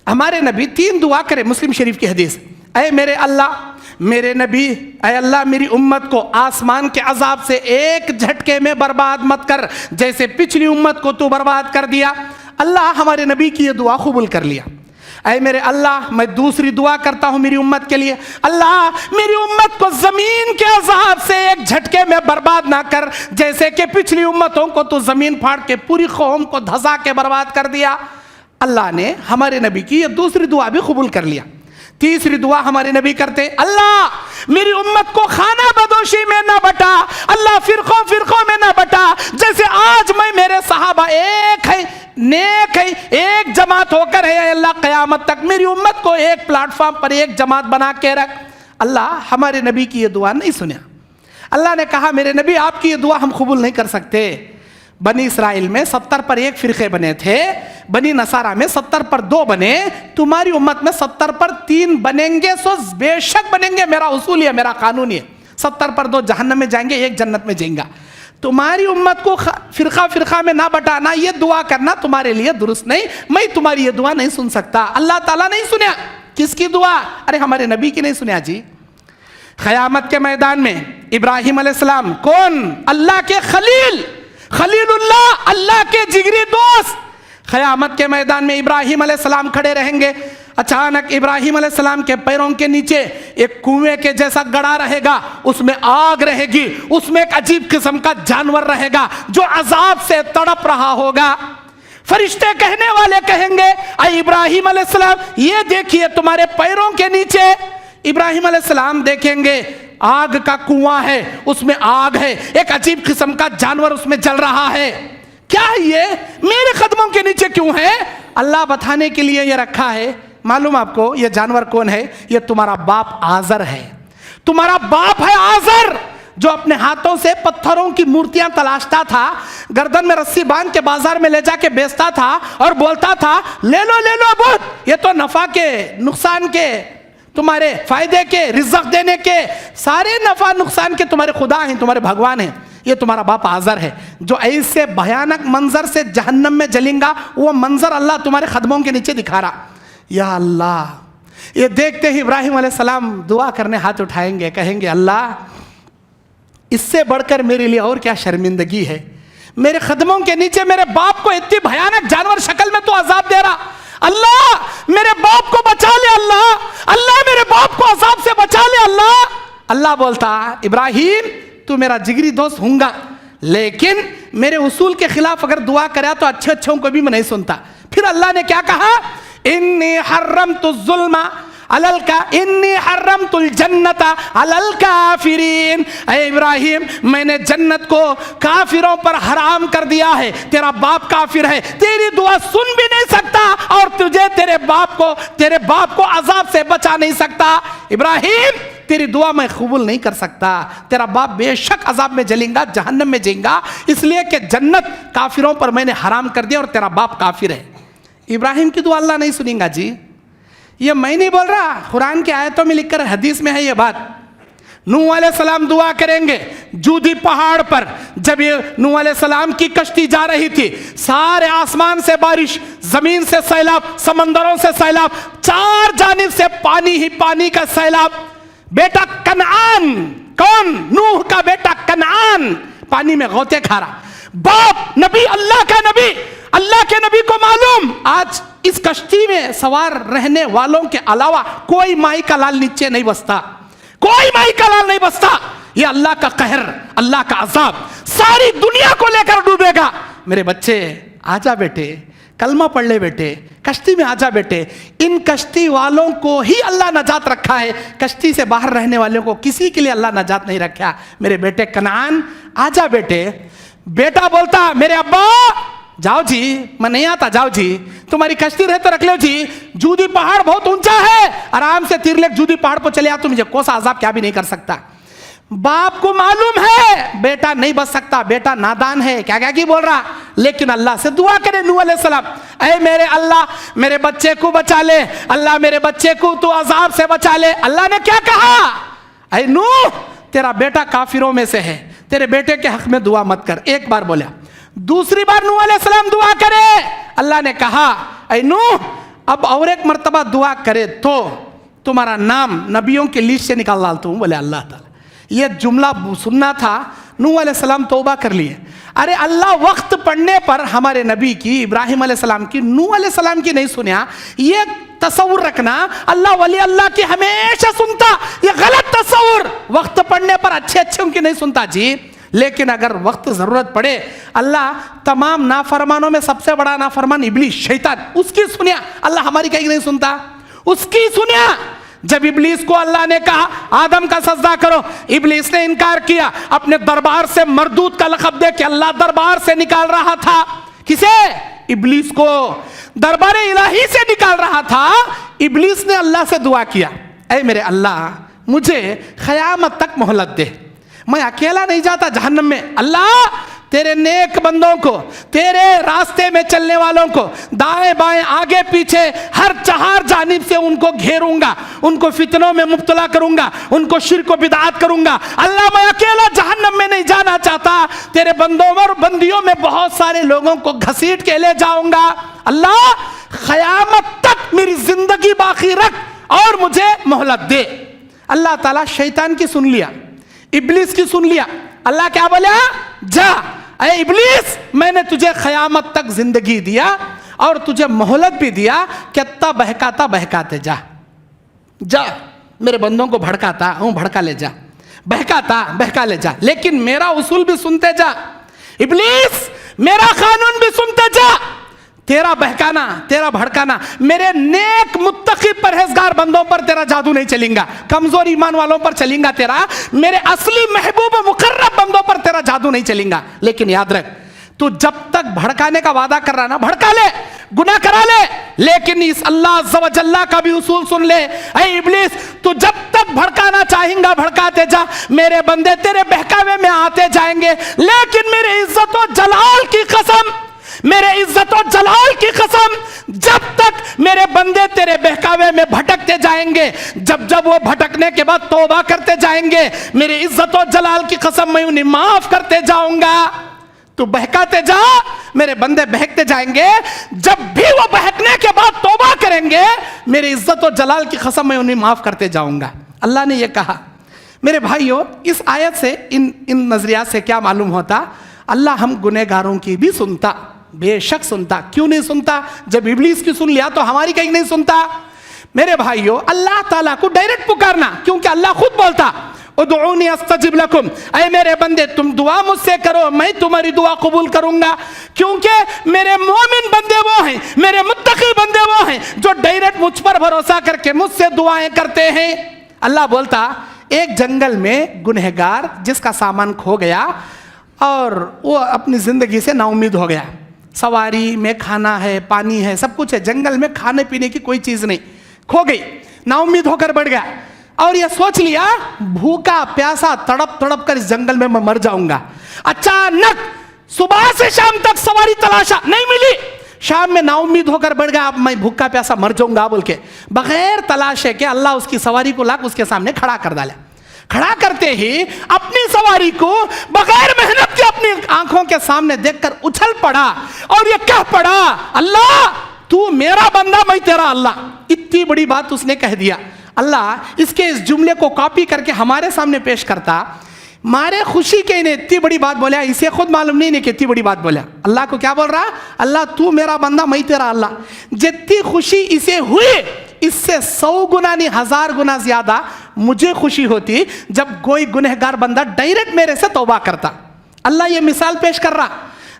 हमारे नबी 3 दुआ करे, मुस्लिम शरीफ की हदीस, ऐ मेरे अल्लाह, मेरे नबी, ऐ अल्लाह मेरी उम्मत को आसमान के अजाब से एक झटके में बर्बाद मत कर, जैसे पिछली उम्मत को तू बर्बाद कर दिया। अल्लाह हमारे नबी की ये दुआ कबूल कर लिया। ऐ मेरे अल्लाह, मैं दूसरी दुआ करता हूँ मेरी उम्मत के लिए, अल्लाह मेरी उम्मत को जमीन के अजाब से एक झटके में बर्बाद ना कर, जैसे कि पिछली उम्मतों को तू जमीन फाड़ के पूरी कौम को धसा के बर्बाद कर दिया। अल्लाह ने हमारे नबी की ये दूसरी दुआ भी कबूल कर लिया। तीसरी दुआ हमारे नबी करते, अल्लाह मेरी उम्मत को खाना बदोशी में ना बटा, अल्लाह फिरकों फिरकों में ना बटा, जैसे आज मैं मेरे सहाबा एक है, नेक है, एक जमात होकर है, अल्लाह क़यामत तक मेरी उम्मत को एक प्लेटफॉर्म पर एक जमात बना के रख। अल्लाह हमारे नबी की ये दुआ नहीं सुना। अल्लाह ने कहा, मेरे नबी आपकी ये दुआ हम कबूल नहीं कर सकते। बनी इसराइल में 70 पर 1 फिरके बने थे, बनी नसारा में 70 पर 2 बने, तुम्हारी उम्मत में 70 पर 3 बनेंगे। सो बेशक बनेंगे, मेरा उसूल है, मेरा कानून है। 70 पर 2 जहन्नम में जाएंगे, 1 जन्नत में जाएगा। तुम्हारी उम्मत को फिरका फिरका में ना बटाना, ये दुआ करना तुम्हारे लिए दुरुस्त नहीं, मैं तुम्हारी ये दुआ नहीं सुन सकता। अल्लाह ताला नहीं सुना। किसकी दुआ? अरे हमारे नबी की नहीं सुना जी। क़यामत के मैदान में इब्राहिम अलैहिस्सलाम, कौन? अल्लाह के खलील, खलीलुल्लाह, अल्लाह के जिगरी दोस्त। क़यामत के मैदान में इब्राहिम अलैहिस्सलाम खड़े रहेंगे। अचानक इब्राहिम अलैहिस्सलाम के पैरों के नीचे एक कुएं के जैसा गड़ा रहेगा, उसमें आग रहेगी, उसमें एक अजीब किस्म का जानवर रहेगा जो अजाब से तड़प रहा होगा। फरिश्ते कहने वाले कहेंगे, अय इब्राहिम अलैहिस्सलाम, ये देखिए तुम्हारे पैरों के नीचे। इब्राहिम अलैहिस्सलाम देखेंगे आग का कुआं है, उसमें आग है, एक अजीब किस्म का जानवर उसमें जल रहा है। क्या है ये? मेरे कदमों के नीचे क्यों है? अल्लाह बताने के लिए ये रखा है। मालूम आपको ये जानवर कौन है? ये तुम्हारा बाप आजर है। तुम्हारा बाप है आजर, जो अपने हाथों से पत्थरों की मूर्तियां तलाशता था, गर्दन में रस्सी बांध के बाजार में ले जाके बेचता था और बोलता था, ले लो बहुत, ये तो नफा के, नुकसान के, तुम्हारे फायदे के, रिज़्क़ देने के, सारे नफा नुकसान के तुम्हारे खुदा हैं, तुम्हारे भगवान हैं। ये तुम्हारा बाप आजर है, जो ऐसे भयानक मंजर से जहन्नम में जलेगा, वो मंजर अल्लाह तुम्हारे कदमों के नीचे दिखा रहा। या अल्लाह, ये देखते ही इब्राहिम अलैहिस्सलाम दुआ करने हाथ उठाएंगे, कहेंगे, अल्लाह इससे बढ़कर मेरे लिए और क्या शर्मिंदगी है? मेरे कदमों के नीचे मेरे बाप को इतनी भयानक जानवर शक्ल में तो अजाब दे रहा। अल्लाह मेरे बाप को बचा ले, अल्लाह मेरे बाप को अजाब से बचा ले। अल्लाह बोलता, इब्राहिम तू मेरा जिगरी दोस्त होगा, लेकिन मेरे उसूल के खिलाफ अगर दुआ करे तो अच्छे अच्छों को भी मैं नहीं सुनता। फिर अल्लाह ने क्या कहा? इन्नी हर्रमतु ज़ुल्मा अलल का इन्नी हर्रमतुल जन्नता अलल काफिरीन, ऐ इब्राहिम मैंने जन्नत को काफिरों पर हराम कर दिया है। तेरा बाप काफिर है, तेरी दुआ सुन भी नहीं सकता और तुझे तेरे बाप को अजाब से बचा नहीं सकता। इब्राहिम तेरी दुआ मैं कबूल नहीं कर सकता, तेरा बाप बेशक अजाब में जलेगा, जहन्नम में जाएगा, इसलिए कि जन्नत काफिरों पर मैंने हराम कर दिया और तेरा बाप काफिर है। इब्राहिम की दुआ अल्लाह नहीं सुनेगा जी, ये मैं नहीं बोल रहा, कुरान की आयतों में लिखकर हदीस में है ये बात। नूह अलैहिस्सलाम दुआ करेंगे जूदी पहाड़ पर, जब ये नूह अलैहिस्सलाम की कश्ती जा रही थी, सारे आसमान से बारिश, जमीन से सैलाब, समंदरों से सैलाब, चार जानिब से पानी ही पानी का सैलाब। बेटा कनान, कौन? नूह का बेटा कनान पानी में गोते खा रहा। बाप नबी, अल्लाह का नबी, अल्लाह के नबी को मालूम आज इस कश्ती में सवार रहने वालों के अलावा कोई माई का लाल नीचे नहीं बसता, कोई माई का लाल नहीं बसता। ये अल्लाह का कहर, अल्लाह का अजाब सारी दुनिया को लेकर डूबेगा। मेरे बच्चे आजा बेटे, कलमा पढ़ ले बेटे, कश्ती में आजा बेटे। इन कश्ती वालों को ही अल्लाह नजात रखा है, कश्ती से बाहर रहने वालों को किसी के लिए अल्लाह नजात नहीं रखा। मेरे बेटे कनान आजा बेटे। बेटा बोलता मेरे अब्बा जाओ जी, मैं नहीं आता, जाओ जी, तुम्हारी कश्ती रहे तो रख लो जी, जूदी पहाड़ बहुत ऊंचा है, आराम से तीर लेक जूदी पहाड़ पर चले आ, तुम मुझे कोसा अजाब क्या भी नहीं कर सकता। बाप को मालूम है बेटा नहीं बच सकता, बेटा नादान है, क्या क्या की बोल रहा, लेकिन अल्लाह से दुआ करे नूह अलैहिस्सलाम, ऐ मेरे अल्लाह मेरे बच्चे को बचा ले, अल्लाह मेरे बच्चे को तू अजाब से बचा ले। अल्लाह ने क्या कहा, ऐ नूह तेरा बेटा काफिरों में से है, तेरे बेटे के हक में दुआ मत कर। एक बार बोला, दूसरी बार नूह अलैहिस्सलाम दुआ करे, अल्लाह ने कहा ऐ नूह अब और एक मर्तबा दुआ करे तो तुम्हारा नाम नबियों की लिस्ट से निकाल डालता हूं। बोले अल्लाह ताला, ये जुमला सुनना था, नूह अलैहिस्सलाम तौबा कर लिए। अरे अल्लाह वक्त पड़ने पर हमारे नबी की, इब्राहिम अलैहिस्सलाम की, नूह अलैहिस्सलाम की नहीं सुना। ये तसव्वुर रखना अल्लाह वली अल्लाह की हमेशा सुनता, ये गलत तसव्वुर। वक्त पड़ने पर अच्छे अच्छे उनकी नहीं सुनता जी, लेकिन अगर वक्त जरूरत पड़े, अल्लाह तमाम नाफरमानों में सबसे बड़ा नाफरमान इब्लीस शैतान, उसकी सुनिया, अल्लाह हमारी कहीं नहीं सुनता, उसकी सुनिया। जब इब्लीस को अल्लाह ने कहा आदम का सजदा करो, इब्लीस ने इनकार किया, अपने दरबार से मरदूद का लक़ब दे के अल्लाह दरबार से निकाल रहा था। किसे? इब्लीस को दरबार इलाही से निकाल रहा था। इब्लीस ने अल्लाह से दुआ किया, ऐ मेरे अल्लाह मुझे क़यामत तक मोहलत दे, मैं अकेला नहीं जाता जहन्नम में। अल्लाह तेरे नेक बंदों को, तेरे रास्ते में चलने वालों को, दाएं बाएं आगे पीछे हर चार जानिब से उनको घेरूंगा, उनको फितनों में मुब्तला करूंगा, उनको शिर्क व बिदअत करूंगा। अल्लाह मैं अकेला जहन्नम में नहीं जाना चाहता, तेरे बंदों और बंदियों में बहुत सारे लोगों को घसीट के ले जाऊंगा। अल्लाह क़यामत तक मेरी जिंदगी बाकी रख और मुझे मोहलत दे। अल्लाह ताला शैतान की सुन लिया, इब्लीस की सुन लिया। अल्लाह क्या बोला, जा ऐ इब्लीस मैंने तुझे क़यामत तक जिंदगी दिया और तुझे मोहलत भी दिया, कितना बहकाता बहकाते जा, जा मेरे बंदों को भड़काता हूं, भड़का ले जा, बहकाता बहका ले जा, लेकिन मेरा उसूल भी सुनते जा। इब्लीस मेरा कानून भी सुनते जा, तेरा बहकाना तेरा भड़काना मेरे नेक मुत्तकी परहेजगार बंदों पर तेरा जादू नहीं चलेगा, कमजोर ईमान वालों पर चलेगा तेरा, मेरे असली महबूब मुकर्रब बंदों पर तेरा जादू नहीं चलेगा। लेकिन याद रख, तू जब तक भड़काने का वादा कर रहा ना, भड़का ले, गुनाह करा ले, लेकिन इस अल्लाह अज़्ज़ व जल्ला का भी उसूल सुन ले। ऐ इब्लीस तू जब तक भड़काना चाहेगा भड़काते जा, मेरे बंदे तेरे बहकावे में आते जाएंगे, लेकिन मेरे इज्जत व जलाल की कसम, मेरे इज्जत और जलाल की कसम, जब तक मेरे बंदे तेरे बहकावे में भटकते जाएंगे, जब जब वो भटकने के बाद तौबा करते जाएंगे, मेरे इज्जत और जलाल की कसम मैं उन्हें माफ करते जाऊंगा। तू बहकाते जा, मेरे बंदे बहकते जाएंगे, जब भी वो बहकने के बाद तौबा करेंगे, मेरे इज्जत और जलाल की कसम मैं उन्हें माफ करते जाऊंगा। अल्लाह ने यह कहा। मेरे भाइयों, इस आयत से इन नजरियात से क्या मालूम होता, अल्लाह हम गुनहगारों की भी सुनता, बेशक सुनता। क्यों नहीं सुनता? जब इब्लीस की सुन लिया तो हमारी कहीं नहीं सुनता। मेरे भाइयों, अल्लाह ताला को डायरेक्ट पुकारना, क्योंकि अल्लाह खुद बोलता उदऊनी अस्तजिब लकुम, ऐ मेरे बंदे तुम दुआ मुझसे करो, मैं तुम्हारी दुआ कबूल करूंगा, क्योंकि मेरे मोमिन बंदे वो हैं, मेरे मुत्तकी बंदे वो हैं जो डायरेक्ट मुझ पर भरोसा करके मुझसे दुआएं करते हैं। अल्लाह बोलता, एक जंगल में गुनहगार जिसका सामान खो गया और वो अपनी जिंदगी से नाउम्मीद हो गया, सवारी में खाना है, पानी है, सब कुछ है, जंगल में खाने पीने की कोई चीज नहीं, खो गई, नाउम्मीद होकर बढ़ गया और ये सोच लिया भूखा प्यासा तड़प तड़प कर इस जंगल में मैं मर जाऊंगा। अचानक सुबह से शाम तक सवारी तलाशा, नहीं मिली, शाम में नाउम्मीद होकर बढ़ गया, अब मैं भूखा प्यासा मर जाऊंगा बोल के बगैर तलाशे के अल्लाह उसकी सवारी को लाकर उसके सामने खड़ा कर डाला। खड़ा करते ही अपनी सवारी को बगैर मेहनत के अपनी आंखों के सामने देखकर उछल पड़ा और ये कह पड़ा, अल्लाह तू मेरा बंदा मैं तेरा अल्लाह। इतनी बड़ी बात उसने कह दिया। अल्लाह इसके इस जुमले को कॉपी करके हमारे सामने पेश करता, मारे खुशी के इन्हें इतनी बड़ी बात बोला, इसे खुद मालूम नहीं कि इतनी बड़ी बात बोला। अल्लाह को क्या बोल रहा, अल्लाह तू मेरा बंदा मैं तेरा अल्लाह। जितनी खुशी इसे हुई इससे 100 गुना नहीं 1000 गुना ज्यादा मुझे खुशी होती जब कोई गुनहगार बंदा डायरेक्ट मेरे से तौबा करता। अल्लाह ये मिसाल पेश कर रहा,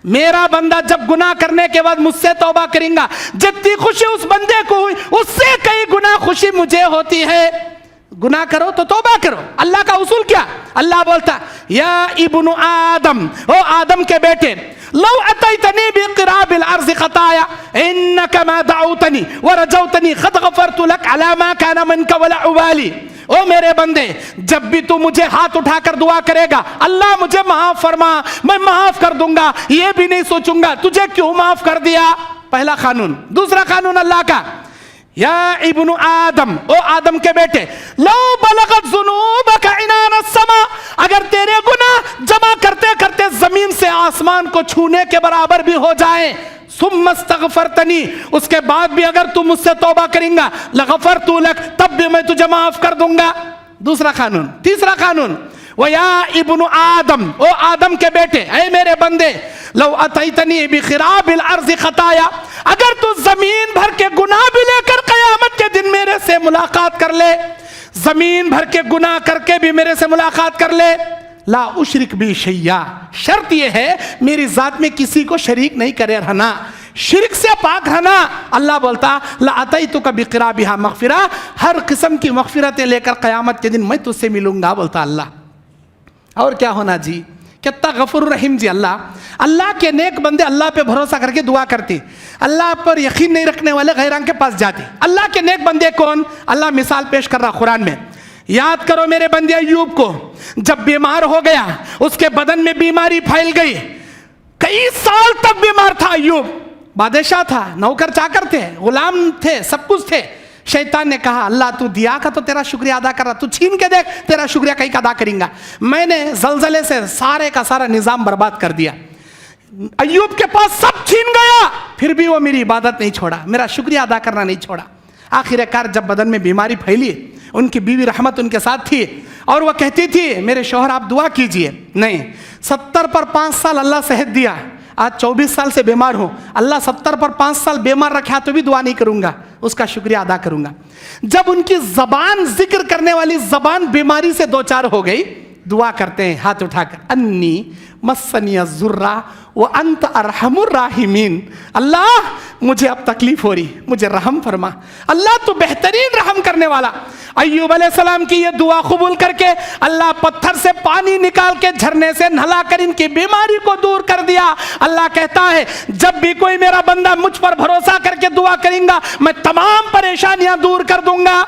मेरा बंदा जब गुनाह करने के बाद मुझसे तौबा करेगा, जितनी खुशी उस बंदे को हुई उससे कई गुना खुशी मुझे होती है। गुनाह करो तो तौबा करो। अल्लाह का उसूल क्या, अल्लाह बोलता, या इब्नु आदम, ओ आदम के बेटे, लौ अतैतनी बिक़राबिल अर्ज़ ख़ताया इन्नका मा दअउतनी व रजौतनी क़द गफ़रतु लक अला मा काना मिनका वला उबाली। ओ मेरे बंदे, जब भी तू मुझे हाथ उठाकर दुआ करेगा, अल्लाह मुझे माफ फरमा, मैं माफ कर दूंगा, ये भी नहीं सोचूंगा तुझे क्यों माफ कर दिया। पहला कानून। दूसरा कानून अल्लाह का, या इब्नु आदम, ओ आदम के बेटे, लो बलगत ज़ुनूबका इनान अस्समा, अगर तेरे गुनाह जमा करते करते जमीन से आसमान को छूने के बराबर भी हो जाए, सुम्मस्तगफरतनी, उसके बाद भी अगर तू मुझसे तौबा करेगा, लगफरतु लक, तब भी मैं तुझे माफ कर दूंगा। दूसरा कानून। तीसरा कानून, वया इब्नु आदम, ओ आदम के बेटे, ऐ मेरे बंदे, लौ अतैतनी बिखिराबिल अर्ज़ ख़ताया, अगर तू जमीन भर के गुनाह भी लेकर कयामत के दिन मेरे से मुलाकात कर ले, जमीन भर के गुनाह करके भी मेरे से मुलाकात कर ले, ला उशरिक बी शैया, शर्त यह है मेरी जात में किसी को शरीक नहीं करे रहना, शिरक से पाक रहना। अल्लाह बोलता, ला अतैतुका बिक़राबिहा मग़फ़िरा, हर किस्म की मग़फ़िरतें लेकर क़यामत के दिन मैं तुझसे मिलूंगा, बोलता अल्लाह। और क्या होना जी, कितना गफूर रहीम जी अल्लाह। अल्लाह के नेक बंदे अल्लाह पे भरोसा करके दुआ करते, अल्लाह पर यकीन नहीं रखने वाले गैरां के पास जाते। अल्लाह के नेक बंदे कौन, अल्लाह मिसाल पेश कर रहा कुरान में। याद करो मेरे बंदे अय्यूब को, जब बीमार हो गया, उसके बदन में बीमारी फैल गई, कई साल तक बीमार था अय्यूब, बादशाह था, नौकर चाकर थे, गुलाम थे, सब कुछ थे। शैतान ने कहा, अल्लाह तू दिया का तो तेरा शुक्रिया अदा कर रहा, तू छीन के देख तेरा शुक्रिया कहीं का अदा करेंगा। मैंने जलजले से सारे का सारा निजाम बर्बाद कर दिया, अय्यूब के पास सब छीन गया, फिर भी वो मेरी इबादत नहीं छोड़ा, मेरा शुक्रिया अदा करना नहीं छोड़ा। आखिरकार जब बदन में बीमारी फैली, उनकी बीवी रहमत उनके साथ थी और वह कहती थी, मेरे शौहर आप दुआ कीजिए। नहीं, 70 पर 5 साल अल्लाह सेहत दिया, आज 24 साल से बीमार हूँ, अल्लाह 70 पर 5 साल बीमार रखा तो भी दुआ नहीं करूँगा, उसका शुक्रिया अदा करूँगा। जब उनकी ज़बान जिक्र करने वाली ज़बान बीमारी से 2-4 हो गई, दुआ करते हैं हाथ उठाकर, अन्नी मस्सनिया ज़ुर्रा व अंत अरहमुर राहिमीन, अल्लाह मुझे अब तकलीफ हो रही, मुझे रहम फरमा, अल्लाह तो बेहतरीन रहम करने वाला। अय्यूब अलैहिस्सलाम की ये दुआ कबूल करके अल्लाह पत्थर से पानी निकाल के झरने से नहलाकर इनकी बीमारी को दूर कर दिया। अल्लाह कहता है, जब भी कोई मेरा बंदा मुझ पर भरोसा करके दुआ करेगा, मैं तमाम परेशानियां दूर कर दूंगा।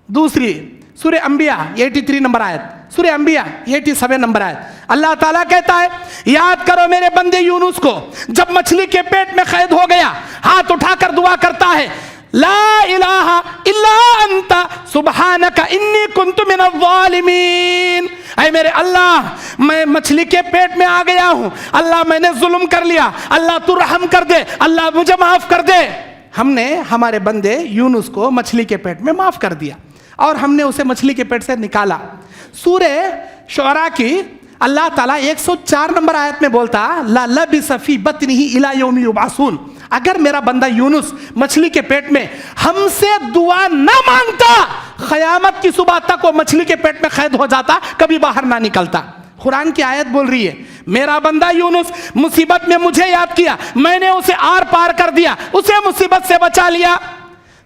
दूसरी सूरह अंबिया 83 नंबर आयत, सूरह अंबिया 87 नंबर आयत, अल्लाह ताला कहता है, याद करो मेरे बंदे यूनुस को, जब मछली के पेट में कैद हो गया, हाथ उठाकर दुआ करता है, ला इलाहा इल्ला अंता सुब्हानका इन्नी कुन्तु मिनज़ ज़ालिमीन। ऐ मेरे अल्लाह, मैं मछली के पेट में आ गया हूँ, अल्लाह मैंने जुल्म कर लिया, अल्लाह तू रहम कर दे, अल्लाह मुझे माफ कर दे। हमने हमारे बंदे यूनुस को मछली के पेट में माफ कर दिया और हमने उसे मछली के पेट से निकाला। सूरह शुअरा की अल्लाह ताला 104 नंबर आयत में बोलता, ला लबिसा फी बत्निही इला यौमि युबअसून, अगर मेरा बंदा यूनुस मछली के पेट में हमसे दुआ ना मांगता, क़यामत की सुबह तक वो मछली के पेट में कैद हो जाता, कभी बाहर ना निकलता। कुरान की आयत बोल रही है, मेरा बंदा यूनुस मुसीबत में मुझे याद किया, मैंने उसे आर पार कर दिया, उसे मुसीबत से बचा लिया।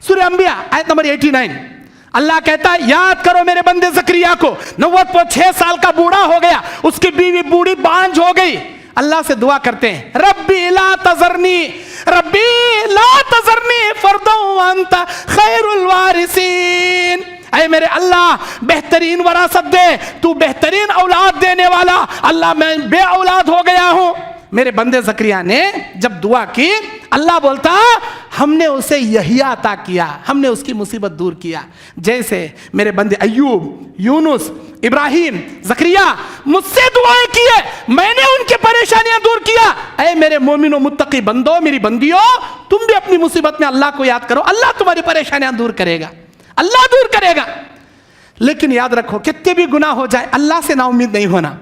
सूरह अंबिया आयत नंबर 89, अल्लाह कहता है याद करो मेरे बंदे ज़करिया को, 96 साल का बूढ़ा हो गया, उसकी बीवी बूढ़ी बांझ हो गई। अल्लाह से दुआ करते हैं, रब्बी ला तज़रनी फर्दन व अंत खैरुल वारिसीन। ऐ मेरे अल्लाह बेहतरीन वरासत दे, तू बेहतरीन औलाद देने वाला। अल्लाह मैं बे औलाद हो गया हूं। मेरे बंदे ज़करिया ने जब दुआ की, अल्लाह बोलता हमने उसे यहिया अता किया, हमने उसकी मुसीबत दूर किया। जैसे मेरे बंदे अय्यूब, यूनुस, इब्राहिम, ज़करिया मुझसे दुआएं किए, मैंने उनकी परेशानियां दूर किया। ऐ मेरे मोमिनो मुत्तकी बंदो, मेरी बंदियों, तुम भी अपनी मुसीबत में अल्लाह को याद करो, अल्लाह तुम्हारी परेशानियां दूर करेगा, अल्लाह दूर करेगा। लेकिन याद रखो, कितने भी गुनाह हो जाए अल्लाह से ना उम्मीद नहीं होना।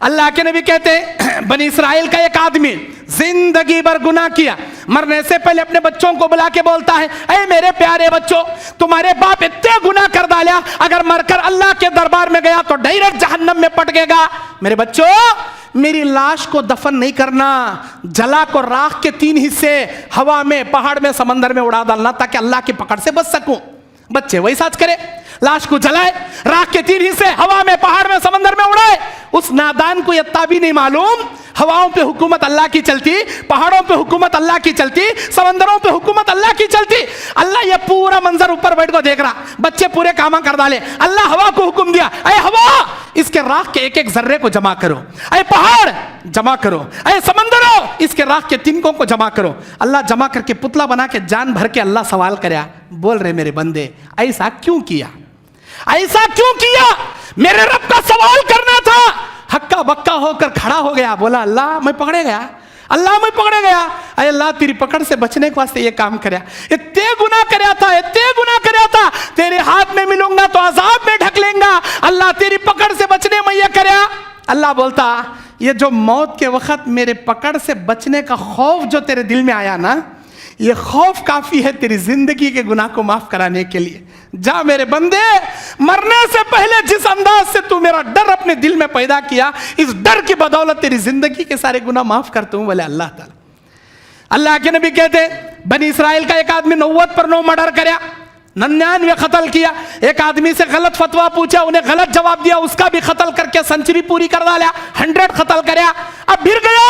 अल्लाह के नबी कहते हैं, बनी इसराइल का एक आदमी जिंदगी भर गुनाह किया, मरने से पहले अपने बच्चों को बुला के बोलता है, ऐ मेरे प्यारे बच्चों, तुम्हारे बाप इतने गुनाह कर डाला, अगर मरकर अल्लाह के दरबार में गया तो डायरेक्ट जहन्नम में पट गएगा। मेरे बच्चों, मेरी लाश को दफन नहीं करना, जला को राख के 3 हिस्से हवा में, पहाड़ में, समंदर में उड़ा डालना, ताकि अल्लाह की पकड़ से बच सकूं। बच्चे वही साच करे, लाश को जलाए, राख के 3 हिस्से हवा में, पहाड़ में, समंदर में उड़ाए। उस नादान को यत्ता भी नहीं मालूम हवाओं पे हुकूमत अल्लाह की चलती, पहाड़ों पे हुकूमत अल्लाह की चलती, समंदरों पे हुकूमत अल्लाह की चलती। अल्लाह ये पूरा मंजर ऊपर बैठ को देख रहा, बच्चे पूरे कामा कर डाले। अल्लाह हवा को हुक्म दिया, ऐ हवा इसके राख के एक एक जर्रे को जमा करो, ऐ पहाड़ जमा करो, ऐ समंदरों इसके राख के तिनकों को जमा करो। अल्लाह जमा करके पुतला बना के जान भर के अल्लाह सवाल करे, बोल रहे मेरे बंदे ऐसा क्यों किया, ऐसा क्यों किया? मेरे रब का सवाल करना था। हक्का बक्का होकर खड़ा हो गया, बोला अल्लाह मैं पकड़े गया, अल्लाह मैं पकड़े गया। अरे अल्लाह तेरी पकड़ से बचने के वास्ते ये काम करया, इतने गुनाह करया था, इतने गुनाह करया था, तेरे हाथ में मिलूंगा तो अजाब में ढक लेंगा, अल्लाह तेरी पकड़ से बचने में ये करया। अल्लाह बोलता ये जो मौत के वक्त मेरे पकड़ से बचने का खौफ जो तेरे दिल में आया ना, ये खौफ काफी है तेरी जिंदगी के गुनाह को माफ कराने के लिए। जा मेरे बंदे, मरने से पहले जिस अंदाज से तू मेरा डर अपने दिल में पैदा किया, इस डर की बदौलत तेरी जिंदगी के सारे गुनाह माफ करता हूं। बोले अल्लाह ताला। अल्लाह के नबी कहते, बनी इसराइल का एक आदमी 90 पर 9 मर्डर करया, 99 कत्ल किया। एक आदमी से गलत फतवा पूछा, उन्हें गलत जवाब दिया, उसका भी कत्ल करके सेंचुरी पूरी कर डाला, 100 कत्ल करया। अब फिर गया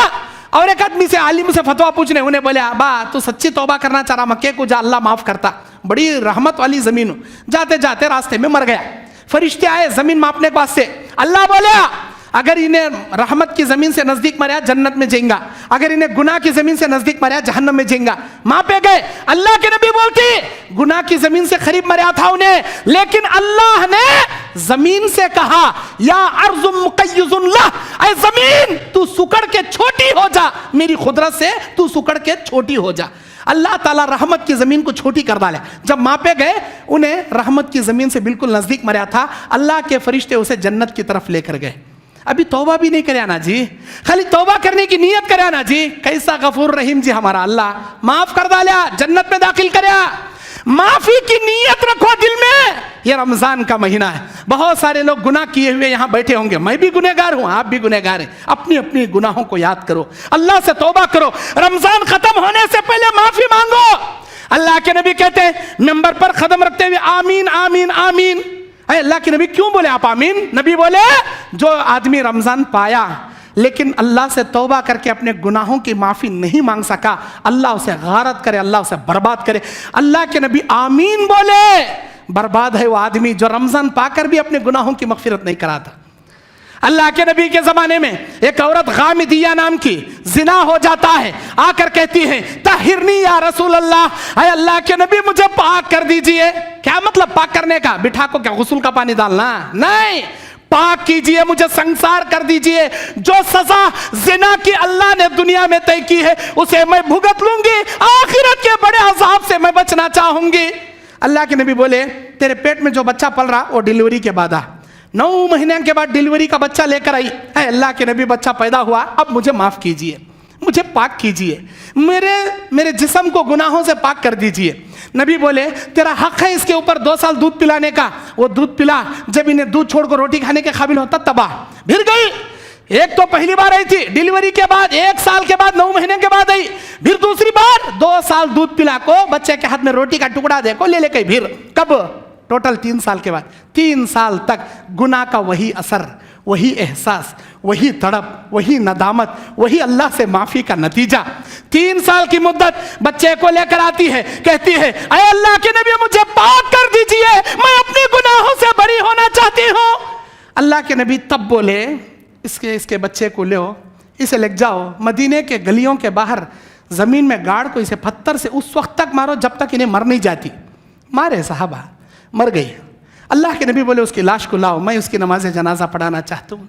और एक आदमी से, आलिम से फतवा पूछने, उन्हें बोले अबा तू सच्ची तौबा करना चाह रहा, मक्के को जा, अल्लाह माफ करता, बड़ी रहमत वाली जमीन हो। जाते जाते रास्ते में मर गया, फरिश्ते आए जमीन मापने के वास्ते। अल्लाह बोले अगर इन्हें रहमत की जमीन से नजदीक मरा जन्नत में जाएगा, अगर इन्हें गुनाह की जमीन से नजदीक मरा जहन्नम में जाएगा। मापे गए, अल्लाह के नबी बोलती गुनाह की जमीन से करीब मरा था उन्हें, लेकिन अल्लाह ने जमीन से कहा या अर्जुम मुकय्यजुन लह, ऐ जमीन तू सुकड़ के छोटी हो जा, मेरी खुदरत से तू सुकड़ के छोटी हो जा। अल्लाह ताला रहमत की जमीन को छोटी कर डाला। जब मापे गए, उन्हें रहमत की जमीन से बिल्कुल नजदीक मरा था। अल्लाह के फरिश्ते उसे जन्नत की तरफ लेकर गए। अभी तौबा भी नहीं करे ना जी, खाली तौबा करने की नियत करे ना जी। कैसा गफूर रहीम जी हमारा अल्लाह, माफ कर डाला, जन्नत में दाखिल करया। माफी की नियत रखो दिल में। ये रमजान का महीना है, बहुत सारे लोग गुनाह किए हुए यहाँ बैठे होंगे, मैं भी गुनहगार हूँ, आप भी गुनहगार हैं। अपनी अपनी गुनाहों को याद करो, अल्लाह से तौबा करो, रमजान खत्म होने से पहले माफी मांगो। अल्लाह के नबी कहते हैं मिंबर पर कदम रखते हुए आमीन आमीन आमीन। अल्लाह के नबी क्यों बोले आप आमीन? नबी बोले जो आदमी रमजान पाया लेकिन अल्लाह से तौबा करके अपने गुनाहों की माफ़ी नहीं मांग सका, अल्लाह उसे गारत करे, अल्लाह उसे बर्बाद करे। अल्लाह के नबी आमीन बोले। बर्बाद है वो आदमी जो रमजान पाकर भी अपने गुनाहों की मगफिरत नहीं कराता। अल्लाह के नबी के ज़माने में एक औरत गामिदिया नाम की जिना हो जाता है, आकर कहती है ताहिरनी या रसूल अल्लाह, अरे अल्लाह के नबी मुझे पाक कर दीजिए। क्या मतलब पाक करने का? बिठा को क्या गुस्ल का पानी डालना? नहीं, पाक कीजिए, मुझे संसार कर दीजिए। जो सजा जिना की अल्लाह ने दुनिया में तय की है उसे मैं भुगत लूंगी, आखिरत के बड़े अजाब से मैं बचना चाहूंगी। अल्लाह के नबी बोले तेरे पेट में जो बच्चा पल रहा वो डिलीवरी के बाद आ, 9 महीने के बाद डिलीवरी का बच्चा लेकर आई है। अल्लाह के नबी बच्चा पैदा हुआ, अब मुझे माफ कीजिए, مجھے پاک کیجئے, میرے جسم کو گناہوں سے پاک کر دیجئے. نبی بولے تیرا حق ہے اس کے اوپر 2 سال دودھ پلانے کا. وہ دودھ پلا, جب انہیں دودھ چھوڑ کر روٹی کھانے کے قابل ہوتا تباہ, پھر گئی. ایک تو پہلی بار آئی تھی ڈیلیوری کے بعد, 1 سال کے بعد 9 مہینے کے بعد آئی. پھر دوسری بار 2 سال دودھ پلا کو بچے کے ہاتھ میں روٹی کا ٹکڑا دے کو لے لے گئی. پھر کب؟ ٹوٹل 3 سال کے بعد. 3 سال تک گناہ کا وہی اثر, وہی احساس, وہی تڑپ, وہی ندامت, وہی اللہ سے معافی کا نتیجہ. 3 سال کی مدت بچے کو لے کر آتی ہے, کہتی ہے اے اللہ کے نبی مجھے پاک کر دیجئے, میں اپنے گناہوں سے بری ہونا چاہتی ہوں. اللہ کے نبی تب بولے اس کے بچے کو لو, اسے لے جاؤ مدینے کے گلیوں کے باہر زمین میں گاڑ کو اسے پتھر سے اس وقت تک مارو جب تک انہیں مر نہیں جاتی. مارے صحابہ, مر گئی. اللہ کے نبی بولے اس کی لاش کو لاؤ, میں اس کی نماز جنازہ پڑھانا چاہتا ہوں.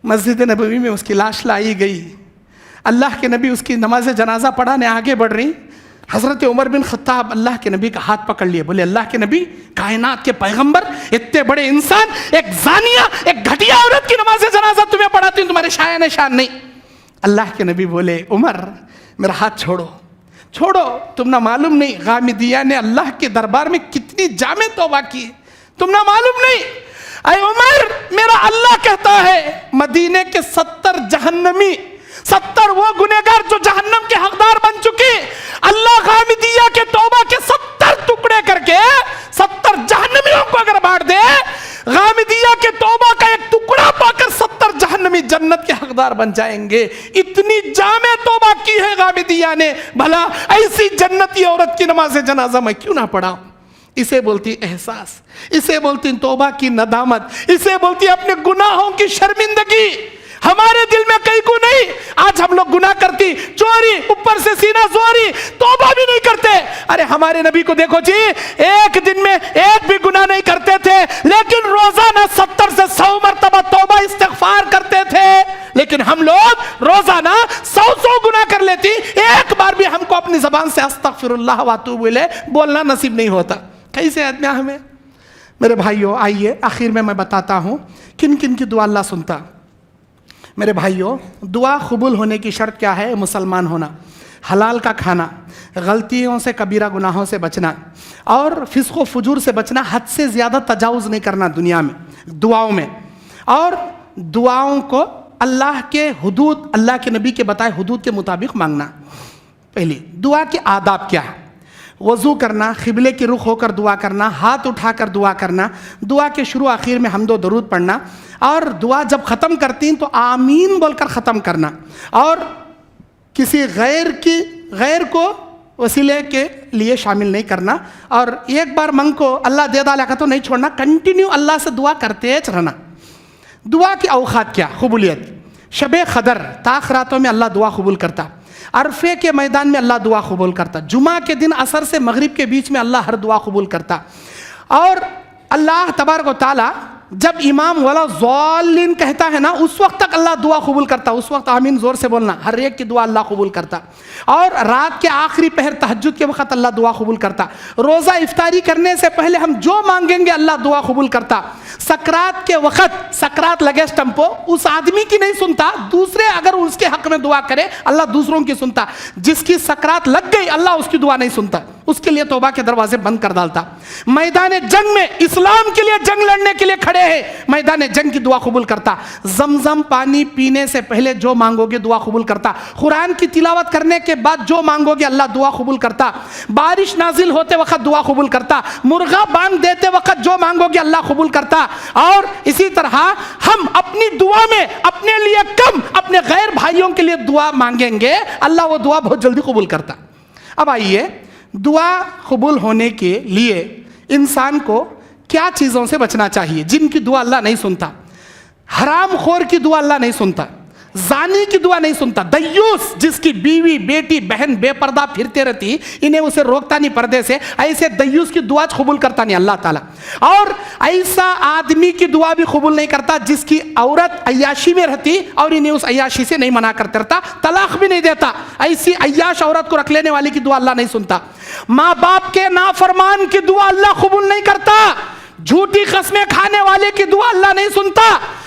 مسجد نبوی میں اس کی لاش لائی گئی. اللہ کے نبی اس کی نماز جنازہ پڑھانے آگے بڑھ رہی. حضرت عمر بن خطاب اللہ کے نبی کا ہاتھ پکڑ لیے, بولے اللہ کے نبی, کائنات کے پیغمبر, اتنے بڑے انسان, ایک زانیہ, ایک گھٹیا عورت کی نماز جنازہ تمہیں پڑھاتی ہوں, تمہارے شایان شان نہیں. اللہ کے نبی بولے عمر میرا ہاتھ چھوڑو, چھوڑو, تم نہ معلوم نہیں غامدیہ نے اللہ کے دربار میں کتنی جامع توبہ کی, تم نہ معلوم نہیں. اے عمر, میرا اللہ کہتا ہے مدینے کے 70 جہنمی, 70 وہ گنہگار جو جہنم کے حقدار بن چکے, اللہ غامدیہ کے توبہ کے 70 ٹکڑے کر کے 70 جہنمیوں کو اگر بانٹ دے, غامدیہ کے توبہ کا ایک ٹکڑا پا کر 70 جہنمی جنت کے حقدار بن جائیں گے. اتنی جامع توبہ کی ہے غامدیہ نے, بھلا ایسی جنتی عورت کی نماز جنازہ میں کیوں نہ پڑھاؤں. اسے بولتی احساس, اسے بولتی توبہ کی ندامت, اسے بولتی اپنے گناہوں کی شرمندگی. ہمارے دل میں کئی کو نہیں. آج ہم لوگ گناہ کرتی, چوری, اوپر سے سینہ زوری, توبہ بھی نہیں کرتے. ارے ہمارے نبی کو دیکھو جی, ایک دن میں ایک بھی گناہ نہیں کرتے تھے, لیکن روزانہ 70 سے 100 مرتبہ توبہ استغفار کرتے تھے. لیکن ہم لوگ روزانہ 100 گناہ کر لیتی, ایک بار بھی ہم کو اپنی زبان سے استغفر اللہ واتوب الیہ بولنا نصیب نہیں ہوتا. کیسے آدمی ہمیں. میرے بھائیوں آئیے آخر میں بتاتا ہوں کن کن کی دعا اللہ سنتا. میرے بھائیوں, دعا قبول ہونے کی شرط کیا ہے؟ مسلمان ہونا, حلال کا کھانا, غلطیوں سے کبیرہ گناہوں سے بچنا, اور فسق و فجور سے بچنا, حد سے زیادہ تجاوز نہیں کرنا دنیا میں دعاؤں میں, اور دعاؤں کو اللہ کے حدود, اللہ کے نبی کے بتائے حدود کے مطابق مانگنا. پہلی دعا کے آداب کیا ہے؟ وضو کرنا, قبلے کی رخ ہو کر دعا کرنا, ہاتھ اٹھا کر دعا کرنا, دعا کے شروع آخر میں حمد و درود پڑھنا, اور دعا جب ختم کرتی ہیں تو آمین بول کر ختم کرنا, اور کسی غیر کو وسیلے کے لیے شامل نہیں کرنا, اور ایک بار منگ کو اللہ دے ڈالا کا تو نہیں چھوڑنا, کنٹینیو اللہ سے دعا کرتے رہنا. دعا کی اوقات کیا؟ قبولیت. شب قدر تاخ راتوں میں اللہ دعا قبول کرتا, عرفے کے میدان میں اللہ دعا قبول کرتا, جمعہ کے دن عصر سے مغرب کے بیچ میں اللہ ہر دعا قبول کرتا. اور اللہ تبارک و تعالی جب امام ولا ضالین کہتا ہے نا, اس وقت تک اللہ دعا قبول کرتا, اس وقت آمین زور سے بولنا, ہر ایک کی دعا اللہ قبول کرتا. اور رات کے آخری پہر تہجد کے وقت اللہ دعا قبول کرتا. روزہ افطاری کرنے سے پہلے ہم جو مانگیں گے اللہ دعا قبول کرتا. سکرات کے وقت, سکرات لگے سٹمپو, اس آدمی کی نہیں سنتا, دوسرے اگر اس کے حق میں دعا کرے اللہ دوسروں کی سنتا. جس کی سکرات لگ گئی اللہ اس کی دعا نہیں سنتا, اس کے لیے توبہ کے دروازے بند کر ڈالتا. میدان جنگ میں اسلام کے لیے جنگ لڑنے کے لیے کھڑے ہیں, میدان جنگ کی دعا قبول کرتا. زمزم پانی پینے سے پہلے جو مانگو گے دعا قبول کرتا. قرآن کی تلاوت کرنے کے بعد جو مانگو گے اللہ دعا قبول کرتا. بارش نازل ہوتے وقت دعا قبول کرتا. مرغا بانگ دیتے وقت جو مانگو گے اللہ قبول کرتا. اور اسی طرح ہم اپنی دعا میں اپنے لیے کم, اپنے غیر بھائیوں کے لیے دعا مانگیں گے, اللہ وہ دعا بہت جلدی قبول کرتا. اب آئیے, دعا قبول ہونے کے لیے انسان کو کیا چیزوں سے بچنا چاہیے جن کی دعا اللہ نہیں سنتا؟ حرام خور کی دعا اللہ نہیں سنتا, زانی کی دعا نہیں سنتا, دیوس جس کی بیوی بیٹی بہن بے پردہ پھرتے رہتی, انہیں اسے روکتا نہیں پردے سے, ایسے دیوس کی دعا قبول کرتا نہیں اللہ تعالیٰ. اور ایسا آدمی کی دعا بھی قبول نہیں کرتا جس کی عورت عیاشی میں رہتی اور انہیں اس عیاشی سے نہیں منع کرتا رہتا, طلاق بھی نہیں دیتا, ایسی عیاش عورت کو رکھ لینے والی کی دعا اللہ نہیں سنتا. ماں باپ کے نافرمان کی دعا اللہ قبول نہیں کرتا. جھوٹی قسمیں کھانے والے کی دعا اللہ نہیں سنتا.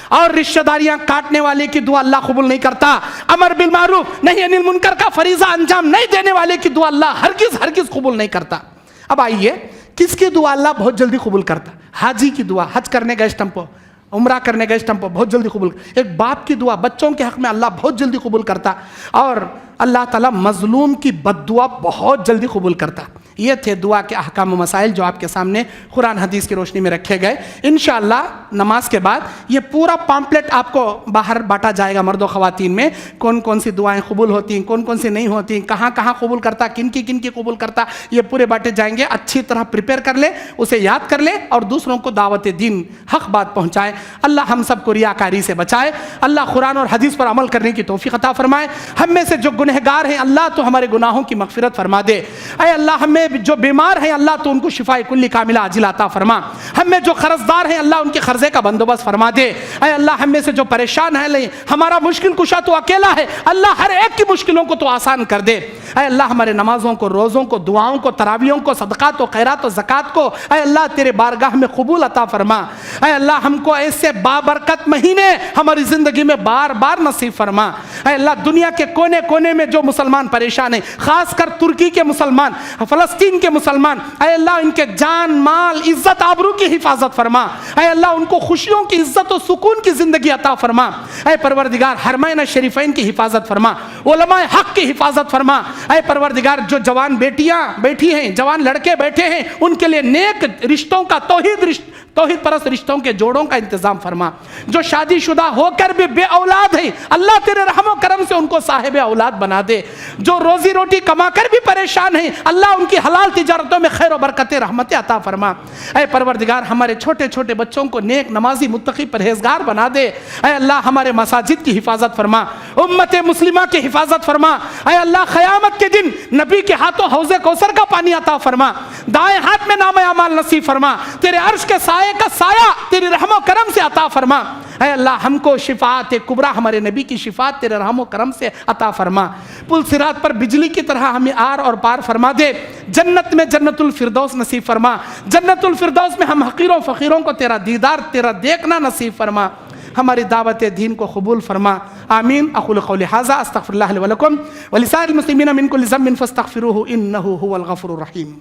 اور رشتہ داریاں کاٹنے والے کی دعا اللہ قبول نہیں کرتا، امر بالمعروف نہی عن المنکر کا فریضہ انجام نہیں دینے والے کی دعا اللہ ہرگز قبول نہیں کرتا۔ اب آئیے کس کی دعا اللہ بہت جلدی قبول کرتا؟ حاجی کی دعا، حج کرنے گئے اس ٹائم پہ، عمرہ کرنے گئے اس ٹائم پہ بہت جلدی قبول۔ ایک باپ کی دعا بچوں کے حق میں اللہ بہت جلدی قبول کرتا، اور اللہ تعالیٰ مظلوم کی بد دعا بہت جلدی قبول کرتا۔ یہ تھے دعا کے احکام و مسائل جو آپ کے سامنے قرآن حدیث کی روشنی میں رکھے گئے۔ انشاءاللہ نماز کے بعد یہ پورا پامپلیٹ آپ کو باہر بانٹا جائے گا مرد و خواتین میں، کون کون سی دعائیں قبول ہوتی ہیں، کون کون سی نہیں ہوتی ہیں، کہاں کہاں قبول کرتا، کن کی قبول کرتا، یہ پورے بانٹے جائیں گے۔ اچھی طرح پریپیئر کر لے، اسے یاد کر لے اور دوسروں کو دعوت دین حق بات پہنچائے۔ اللہ ہم سب کو ریاکاری سے بچائے، اللہ قرآن اور حدیث پر عمل کرنے کی توفیق عطا فرمائے۔ ہم میں سے جو گنہگار ہیں اللہ تو ہمارے گناہوں کی مغفرت فرما دے۔ اے اللہ ہمیں جو بیمار ہیں اللہ تو ان کو شفاء کلی کاملہ عاجلہ عطا فرما۔ ہم میں جو قرض دار ہیں اللہ ان کے قرضے کا بندوبست فرما دے۔ اے اللہ ہم میں سے جو پریشان ہیں، ہمارا مشکل کشا تو اکیلا ہے، اللہ ہر ایک کی مشکلوں کو تو آسان کر دے۔ اے اللہ ہمارے نمازوں کو، روزوں کو، دعاؤں کو، تراویحوں کو، صدقات و خیرات و زکوٰۃ کو اے اللہ تیرے بارگاہ میں قبول عطا فرما۔ اے اللہ ہم کو ایسے بابرکت مہینے ہماری زندگی میں بار بار نصیب فرما۔ اے اللہ دنیا کے کونے کونے میں جو مسلمان پریشان ہیں، خاص کر ترکی کے مسلمان، فلسطین کے مسلمان، اے اللہ ان کے جان مال عزت آبرو کی حفاظت فرما۔ اے اللہ ان کو خوشیوں کی عزت و سکون کی زندگی عطا فرما۔ اے پروردگار حرمین شریفین کی حفاظت فرما، علماء حق کی حفاظت فرما۔ اے پروردگار جو جوان بیٹیاں بیٹھی ہیں، جوان لڑکے بیٹھے ہیں، ان کے لیے نیک رشتوں کا توحید پرست رشتوں کے جوڑوں کا انتظام فرما۔ جو شادی شدہ ہو کر بھی بے اولاد ہیں اللہ تیرے رحم و کرم سے ان کو صاحب اولاد بنا دے۔ جو روزی روٹی کما کر بھی پریشان ہیں اللہ ان کی حلال تجارتوں میں خیر و برکت رحمت عطا فرما۔ اے پروردگار ہمارے چھوٹے چھوٹے بچوں کو نیک نمازی متقی پرہیزگار بنا دے۔ اے اللہ ہمارے مساجد کی حفاظت فرما، امت مسلمہ کی حفاظت فرما۔ اے اللہ قیامت کے دن نبی کے ہاتھوں حوض کوثر کا پانی عطا فرما، دائیں ہاتھ میں نام اعمال نصیب فرما، تیرے عرش کے سائے کا سایہ تیری رحم و کرم سے عطا فرما۔ اے اللہ ہم کو شفاعت کبریٰ ہمارے نبی کی شفاعت تیرے رحم و کرم سے عطا فرما۔ پل صراط پر بجلی کی طرح ہمیں آر اور پار فرما دے۔ جنت میں جنت الفردوس نصیب فرما، جنت الفردوس میں ہم حقیروں فقیروں کو تیرا دیدار تیرا دیکھنا نصیب فرما۔ ہماری دعوت دین کو قبول فرما، آمین۔ اقول قولی ھذا استغفر اللہ لی ولکم ولسائر المسلمین من کل ذنب فاستغفروہ انہ ھو الغفور الرحیم۔